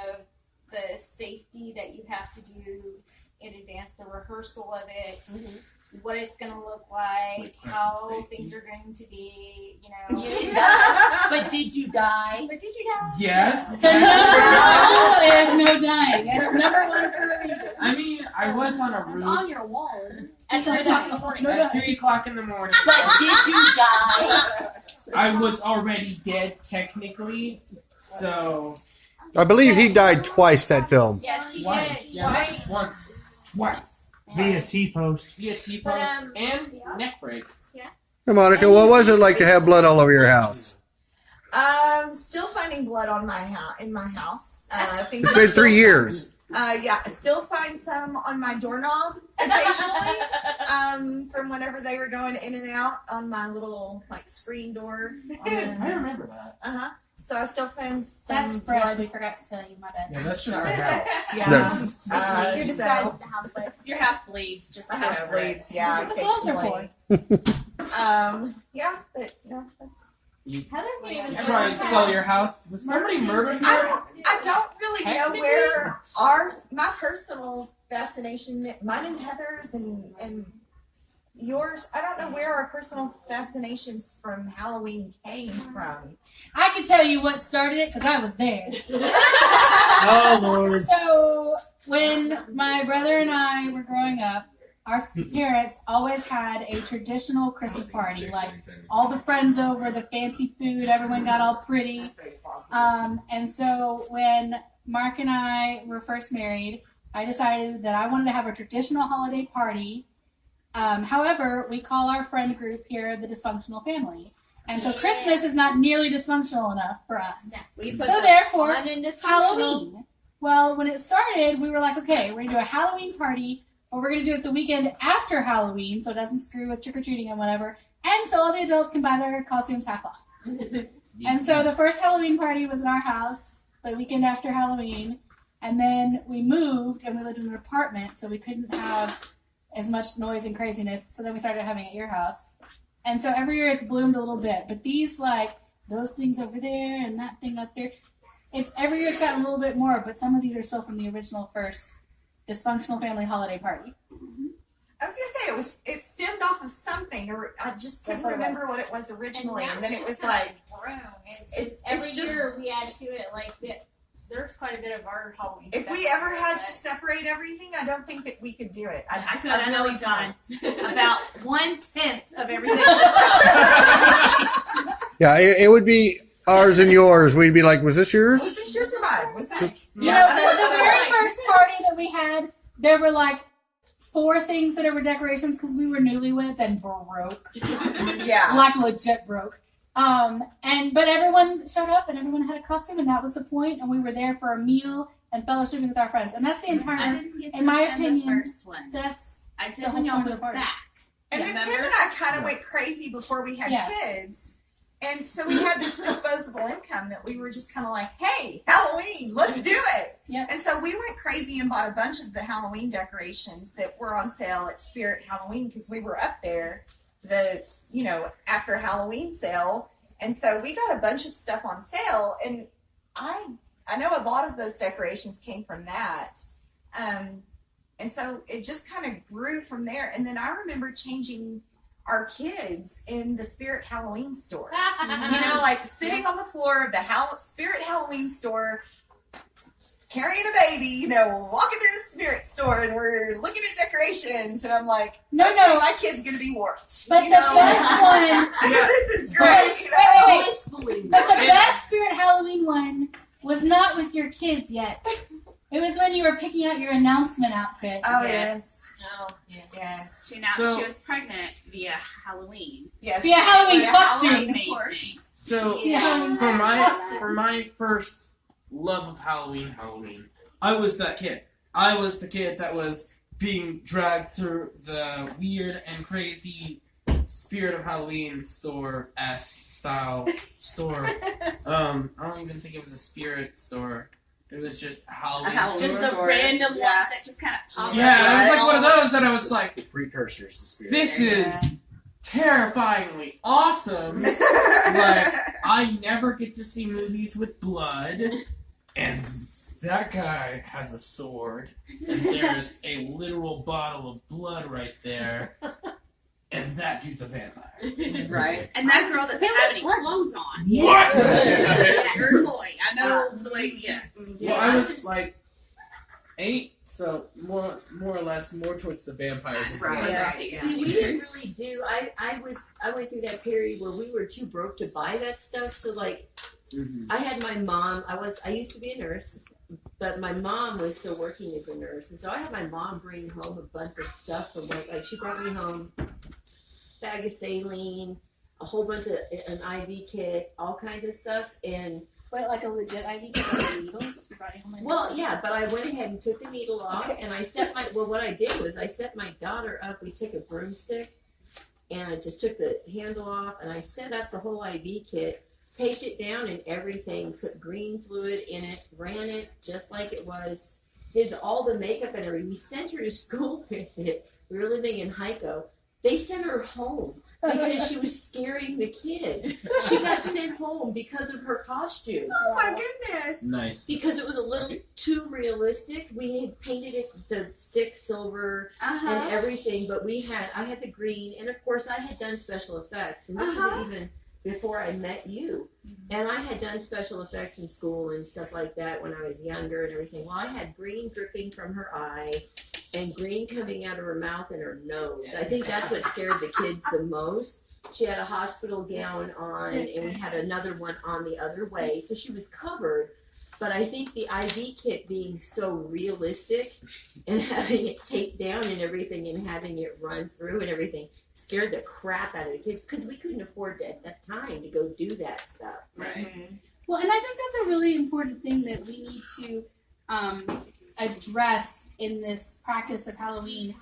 of the safety that you have to do in advance, the rehearsal of it, what it's going to look like, how things are going to be, But did you die? Yes. The number one rule is no dying. That's number one for a reason. I mean, I was on a roof. It's on your wall, isn't it? At 3 o'clock in the morning. At 3 o'clock in the morning. But did you die? I was already dead, technically. So. I believe he died twice that film. Yes, he Twice. did. Yeah, Twice. Twice. Via T-post. Via T-post and neck breaks. Hey, Monica, what was it like to have blood all over your house? Still finding blood on in my house. It's been 3 years. I still find some on my doorknob occasionally, from whenever they were going in and out on my little screen door. I remember that. So I still find some That's fresh. blood. We forgot to tell you, my bad. Yeah, that's just the house. Yeah. You're disguised as the housewife. Your house bleeds. Just The house bleeds. Yeah. That's what the gloves are for. occasionally. Yeah, but that's. Heather can't even Try and sell your house. Was somebody murdered here? I don't really know where my personal fascination, mine and Heather's, and yours, I don't know where our personal fascinations from Halloween came from. I can tell you what started it because I was there. Oh, Lord. So, when my brother and I were growing up, our parents always had a traditional Christmas party. Like, all the friends over, the fancy food, everyone got all pretty. And so, when Mark and I were first married, I decided that I wanted to have a traditional holiday party. However, we call our friend group here the dysfunctional family. And so Christmas is not nearly dysfunctional enough for us. So therefore, Halloween. Well, when it started, we were like, okay, we're going to do a Halloween party, but we're going to do it the weekend after Halloween so it doesn't screw with trick-or-treating and whatever. And so all the adults can buy their costumes half off. And so the first Halloween party was in our house the weekend after Halloween. And then we moved and we lived in an apartment, so we couldn't have as much noise and craziness. So then we started having it at your house. And so every year it's bloomed a little bit. But these, like, those things over there and that thing up there, it's every year it's gotten a little bit more. But some of these are still from the original first dysfunctional family holiday party. I was gonna say it stemmed off of something, or I just couldn't remember what it was originally, and then it was like every year we add to it. Like there's quite a bit of our Halloween. If we ever had to separate everything, I don't think that we could do it. I could. I really don't. About 1/10 of everything. Yeah, it would be ours and yours. We'd be like, was this yours? Was this yours or mine? Was that? You know, the very first party that we had, there were like 4 things that were decorations because we were newlyweds and broke. Yeah. Like legit broke. But everyone showed up and everyone had a costume and that was the point, and we were there for a meal and fellowshipping with our friends. And that's the entire, in my opinion, first one. that's I did the whole when y'all point of the went party. back. And then Tim and I kind of went crazy before we had kids. And so we had this disposable income that we were just kind of like, hey, Halloween, let's do it. Yep. And so we went crazy and bought a bunch of the Halloween decorations that were on sale at Spirit Halloween because we were up there after Halloween sale. And so we got a bunch of stuff on sale. And I know a lot of those decorations came from that. And so it just kind of grew from there. And then I remember changing our kids in the Spirit Halloween store. Like sitting on the floor of the Spirit Halloween store, carrying a baby, walking through the Spirit store, and we're looking at decorations, and I'm like, no, my kid's gonna be warped. But the best one, this is great. Wait. But the best Spirit Halloween one was not with your kids yet. It was when you were picking out your announcement outfit. Oh, yes. Oh, yeah. Yes. She announced she was pregnant via Halloween. Yes. Via Halloween costume. Halloween, of course. So for my first love of Halloween, I was that kid. I was the kid that was being dragged through the weird and crazy Spirit of Halloween style store. I don't even think it was a Spirit store. It was just Halloween. Just the random ones that just kind of pop up. Yeah, it was like one of those, and I was like, the precursors to Spirit. This is terrifyingly awesome. Like, I never get to see movies with blood, and that guy has a sword, and there's a literal bottle of blood right there, and that dude's a vampire. Right. And that girl doesn't have any clothes on. What? You're a boy. I know, Well, I was like 8, so more or less more towards the vampires. Right. See, we didn't really do. I went through that period where we were too broke to buy that stuff. So like, I had my mom. I used to be a nurse, but my mom was still working as a nurse, and so I had my mom bring home a bunch of stuff from like she brought me home a bag of saline, a whole bunch of an IV kit, all kinds of stuff, and. Wait, like a legit IV kit with a needle? Well, yeah, but I went ahead and took the needle off, and I set what I did was I set my daughter up. We took a broomstick, and I just took the handle off, and I set up the whole IV kit, taped it down and everything, put green fluid in it, ran it just like it was, did all the makeup and everything. We sent her to school with it. We were living in Heiko. They sent her home. because she was scaring the kid. She got sent home because of her costume. Oh my goodness. Nice. Because it was a little too realistic. We had painted it the stick silver and everything, but I had the green, and of course I had done special effects, and this was even before I met you. And I had done special effects in school and stuff like that when I was younger and everything. Well, I had green dripping from her eye and green coming out of her mouth and her nose. I think that's what scared the kids the most. She had a hospital gown on, and we had another one on the other way, so she was covered. But I think the IV kit being so realistic and having it taped down and everything and having it run through and everything scared the crap out of the kids because we couldn't afford at that time to go do that stuff. Right. Well, and I think that's a really important thing that we need to address in this practice of Halloween.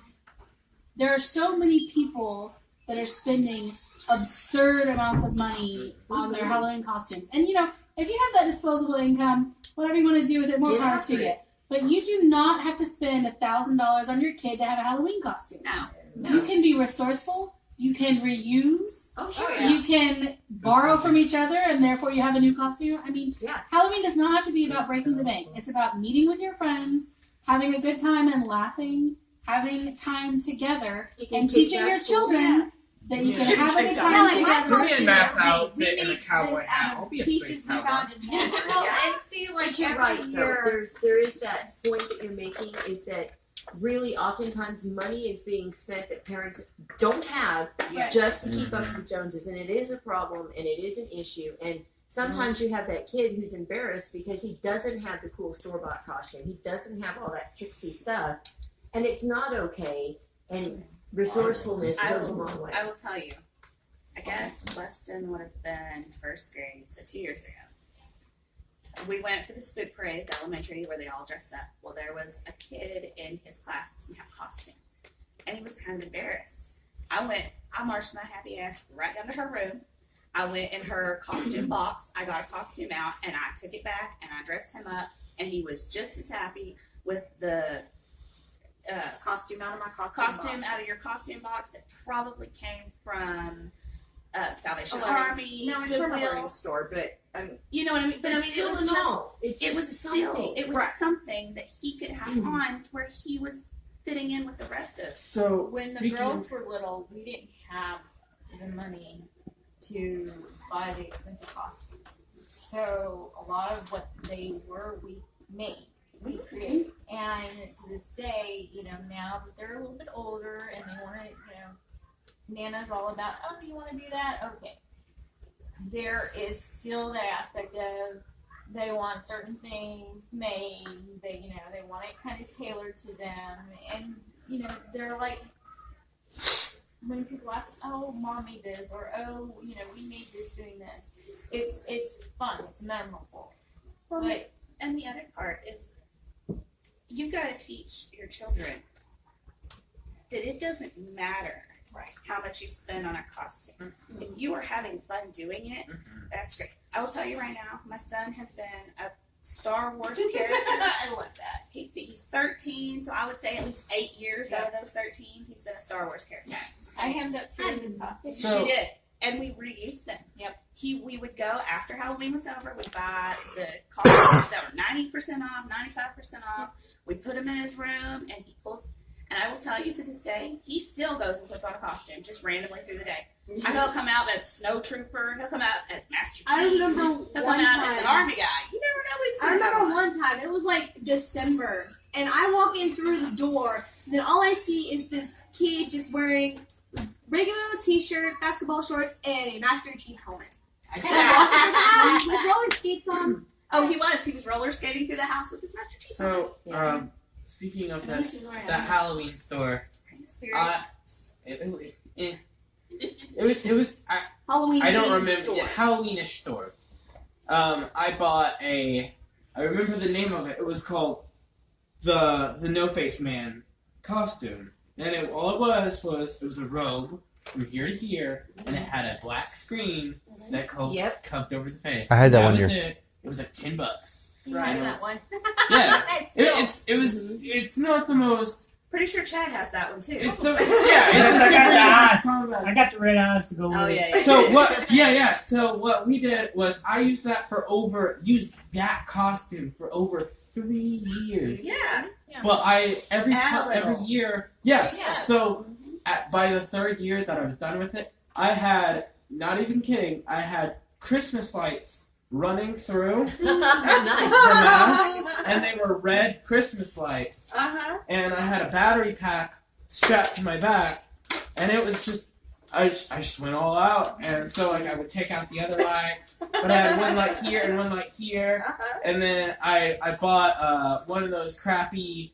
There are so many people that are spending absurd amounts of money on their Halloween costumes. And, you know, if you have that disposable income, whatever you want to do with it, more power to you. But you do not have to spend $1,000 on your kid to have a Halloween costume. No. You can be resourceful. You can reuse. Oh, sure. You can borrow from each other, and therefore you have a new costume. I mean, Halloween does not have to be about breaking the bank. It's about meeting with your friends, having a good time and laughing, having time together, and teaching your children that you can have a good time together. Give me a mass outfit and a cowboy hat. I'll be a space cowboy. Well, and see, like You're every right, year. there is that point that you're making is that really oftentimes money is being spent that parents don't have just to keep up with the Joneses, and it is a problem and it is an issue, and sometimes you have that kid who's embarrassed because he doesn't have the cool store-bought costume, he doesn't have all that tricksy stuff, and it's not okay, and resourcefulness goes a long way. I will tell you, I guess Weston would have been first grade, so 2 years ago. We went for the spook parade at the elementary where they all dressed up. Well, there was a kid in his class that didn't have a costume, and he was kind of embarrassed. I marched my happy ass right down to her room. I went in her costume box. I got a costume out, and I took it back, and I dressed him up, and he was just as happy with the Costume out of my costume box. out of your costume box that probably came from Salvation A Army. No, it's from a Goodwill. learning store, but you know what I mean. But I mean, still it was an just all. it was still it was something that he could have on where he was fitting in with the rest of. So when the girls were little, we didn't have the money to buy the expensive costumes. So a lot of what they were, we made. We create. And to this day, you know, now that they're a little bit older and they want to, you know, Nana's all about, oh, you want to do that? Okay. There is still that aspect of they want certain things made. They, you know, they want it kind of tailored to them. And, you know, they're like, when people ask, oh, Mom made this, or, oh, you know, we made this doing this. It's fun. It's memorable. Well, but, and the other part is, you've got to teach your children that it doesn't matter how much you spend on a costume. If you are having fun doing it, that's great. I will tell you right now, my son has been a Star Wars character. I love that. He's 13, so I would say at least 8 years out of those 13, he's been a Star Wars character. Yes. I hemmed up 2 of his costumes. She did. And we reused them. Yep. We would go after Halloween was over. We'd buy the costumes that were 90% off, 95% off. We put them in his room, and he pulls. And I will tell you, to this day, he still goes and puts on a costume just randomly through the day. He'll come out as Snow Trooper. He'll come out as Master Chief. I remember he'll one come out time. as an army guy. You never know what he's I remember one time. It was like December, and I walk in through the door, and then all I see is this kid just wearing regular t-shirt, basketball shorts, and a Master Chief helmet. And walking through the house with roller skates on. Oh, he was roller skating through the house with his Master Chief. So, speaking of that Halloween store, it was Halloween. I don't remember store. Halloweenish store. I bought I remember the name of it. It was called the No Face Man costume, and all it was a robe from here to here, and it had a black screen that covered over the face. I had that one was year. It was like $10. You had that one. Yeah, it's not the most Pretty sure Chad has that one too. It's I got the red eyes to go with it. So what? Yeah. So what we did was I used that costume for over 3 years. Yeah. But every year. Yeah. So by the 3rd year that I was done with it, I had, not even kidding, I had Christmas lights running through the mask, and they were red Christmas lights. And I had a battery pack strapped to my back, and it was just, I just went all out. And so like I would take out the other lights, but I had one light here and one light here, and then I bought one of those crappy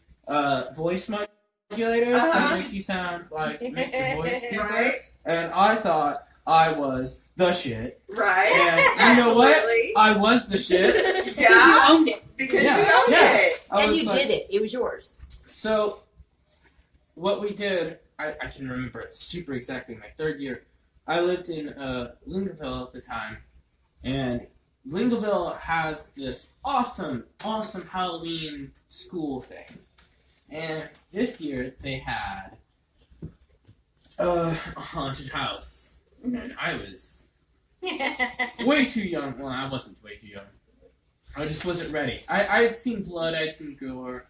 voice modulators that makes you sound like, makes your voice deeper. Right. And I thought I was the shit. Right. And you know what? I was the shit. Yeah. You owned it. Because you owned it. And you did it. It was yours. So, what we did, I can remember it super exactly. My 3rd year, I lived in Lincolnville at the time, and Lincolnville has this awesome Halloween school thing. And this year they had a haunted house, and I was way too young. Well, I wasn't way too young. I just wasn't ready. I had seen blood, I had seen gore,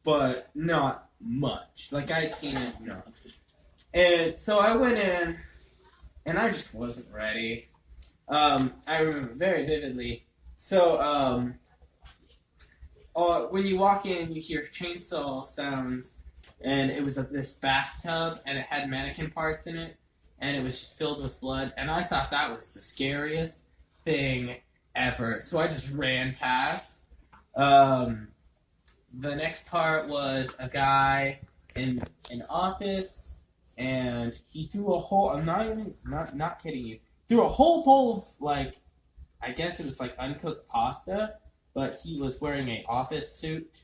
but not much. Like, I had seen it, And so I went in, and I just wasn't ready. I remember very vividly. So, when you walk in, you hear chainsaw sounds, and it was this bathtub, and it had mannequin parts in it, and it was just filled with blood, and I thought that was the scariest thing ever. So I just ran past. The next part was a guy in an office, and he threw a whole, I'm not kidding you, threw a whole bowl of, like, I guess it was like uncooked pasta, but he was wearing an office suit,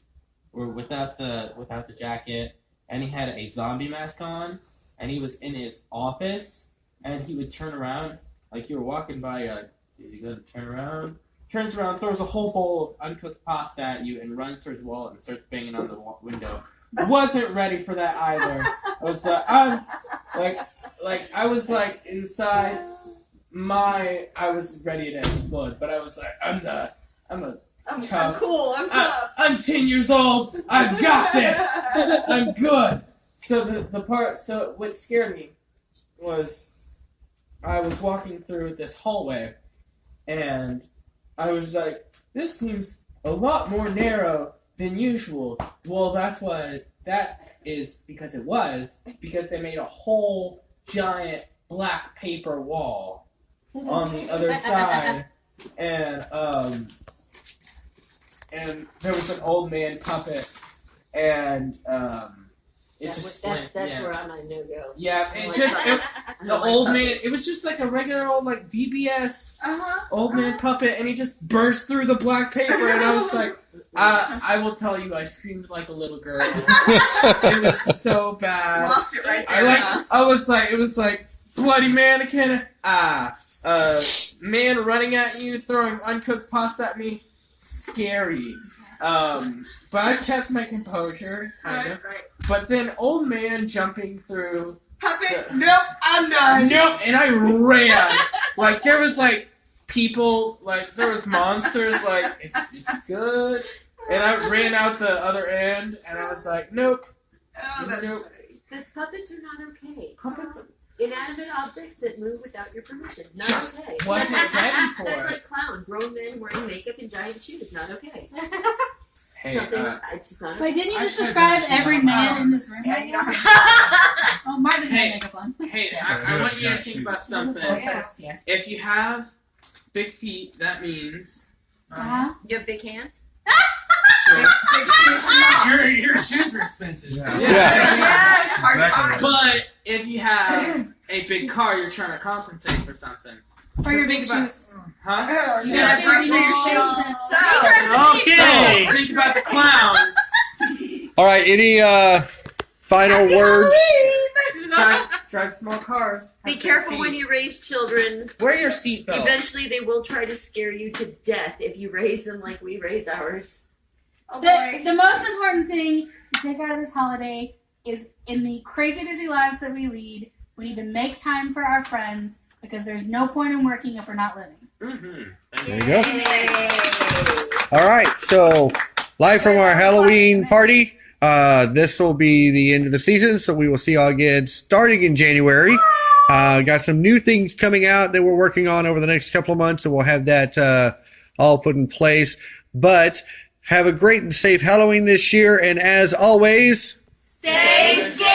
or without the jacket, and he had a zombie mask on, and he was in his office, and he would turn around, like you were walking by, is he gonna turn around? Turns around, throws a whole bowl of uncooked pasta at you, and runs towards the wall and starts banging on the window. Wasn't ready for that either. I was I was like inside I was ready to explode, but I was like, I'm cool, I'm tough. I'm 10 years old. I've got this. I'm good. So so what scared me was I was walking through this hallway, and I was like, this seems a lot more narrow than usual. Well, that is because they made a whole giant black paper wall on the other side, and there was an old man puppet, and That's where I'm a no-go. Yeah, the old man, it was just like a regular old, like, VBS old man puppet, and he just burst through the black paper, and I was like, I will tell you, I screamed like a little girl. It was so bad. Lost it right there. It was like, bloody mannequin, man running at you, throwing uncooked pasta at me, scary. But I kept my composure, kind of. Right. But then old man jumping through... Puppet, nope, I'm done. Nope, and I ran. Like, there was, like, people, like, there was monsters, like, it's good. And I ran out the other end, and I was like, nope. Oh, that's nope. funny. Because puppets are not okay. Puppets Inanimate objects that move without your permission. Not just okay. wasn't ready for That's it. like clown. Grown men wearing makeup and giant shoes. Not okay. Hey, it's just not okay. Wait, didn't you I just said describe that every you man in this room? Yeah, right you now? know. Oh, Mark doesn't Hey. have makeup on. Hey, I want you to think about something. Yeah. If you have big feet, that means Uh-huh. You have big hands? Your shoes are expensive. Yeah, it's hard to Exactly. find. But if you have a big car, you're trying to compensate for something. For your big shoes. Huh? Oh, You yeah, got shoes in your shoes. shoes. So, Okay. Think about the clowns. All right, any final words? Drive small cars. Be have big careful feet. when you raise children. Wear your seatbelt. Eventually, they will try to scare you to death if you raise them like we raise ours. Oh boy. The most important thing to take out of this holiday is in the crazy busy lives that we lead, we need to make time for our friends because there's no point in working if we're not living. There you go. All right, so live from our Halloween party. This will be the end of the season, so we will see y'all again starting in January. Got some new things coming out that we're working on over the next couple of months, and we'll have that all put in place. But have a great and safe Halloween this year, and as always, Stay scary.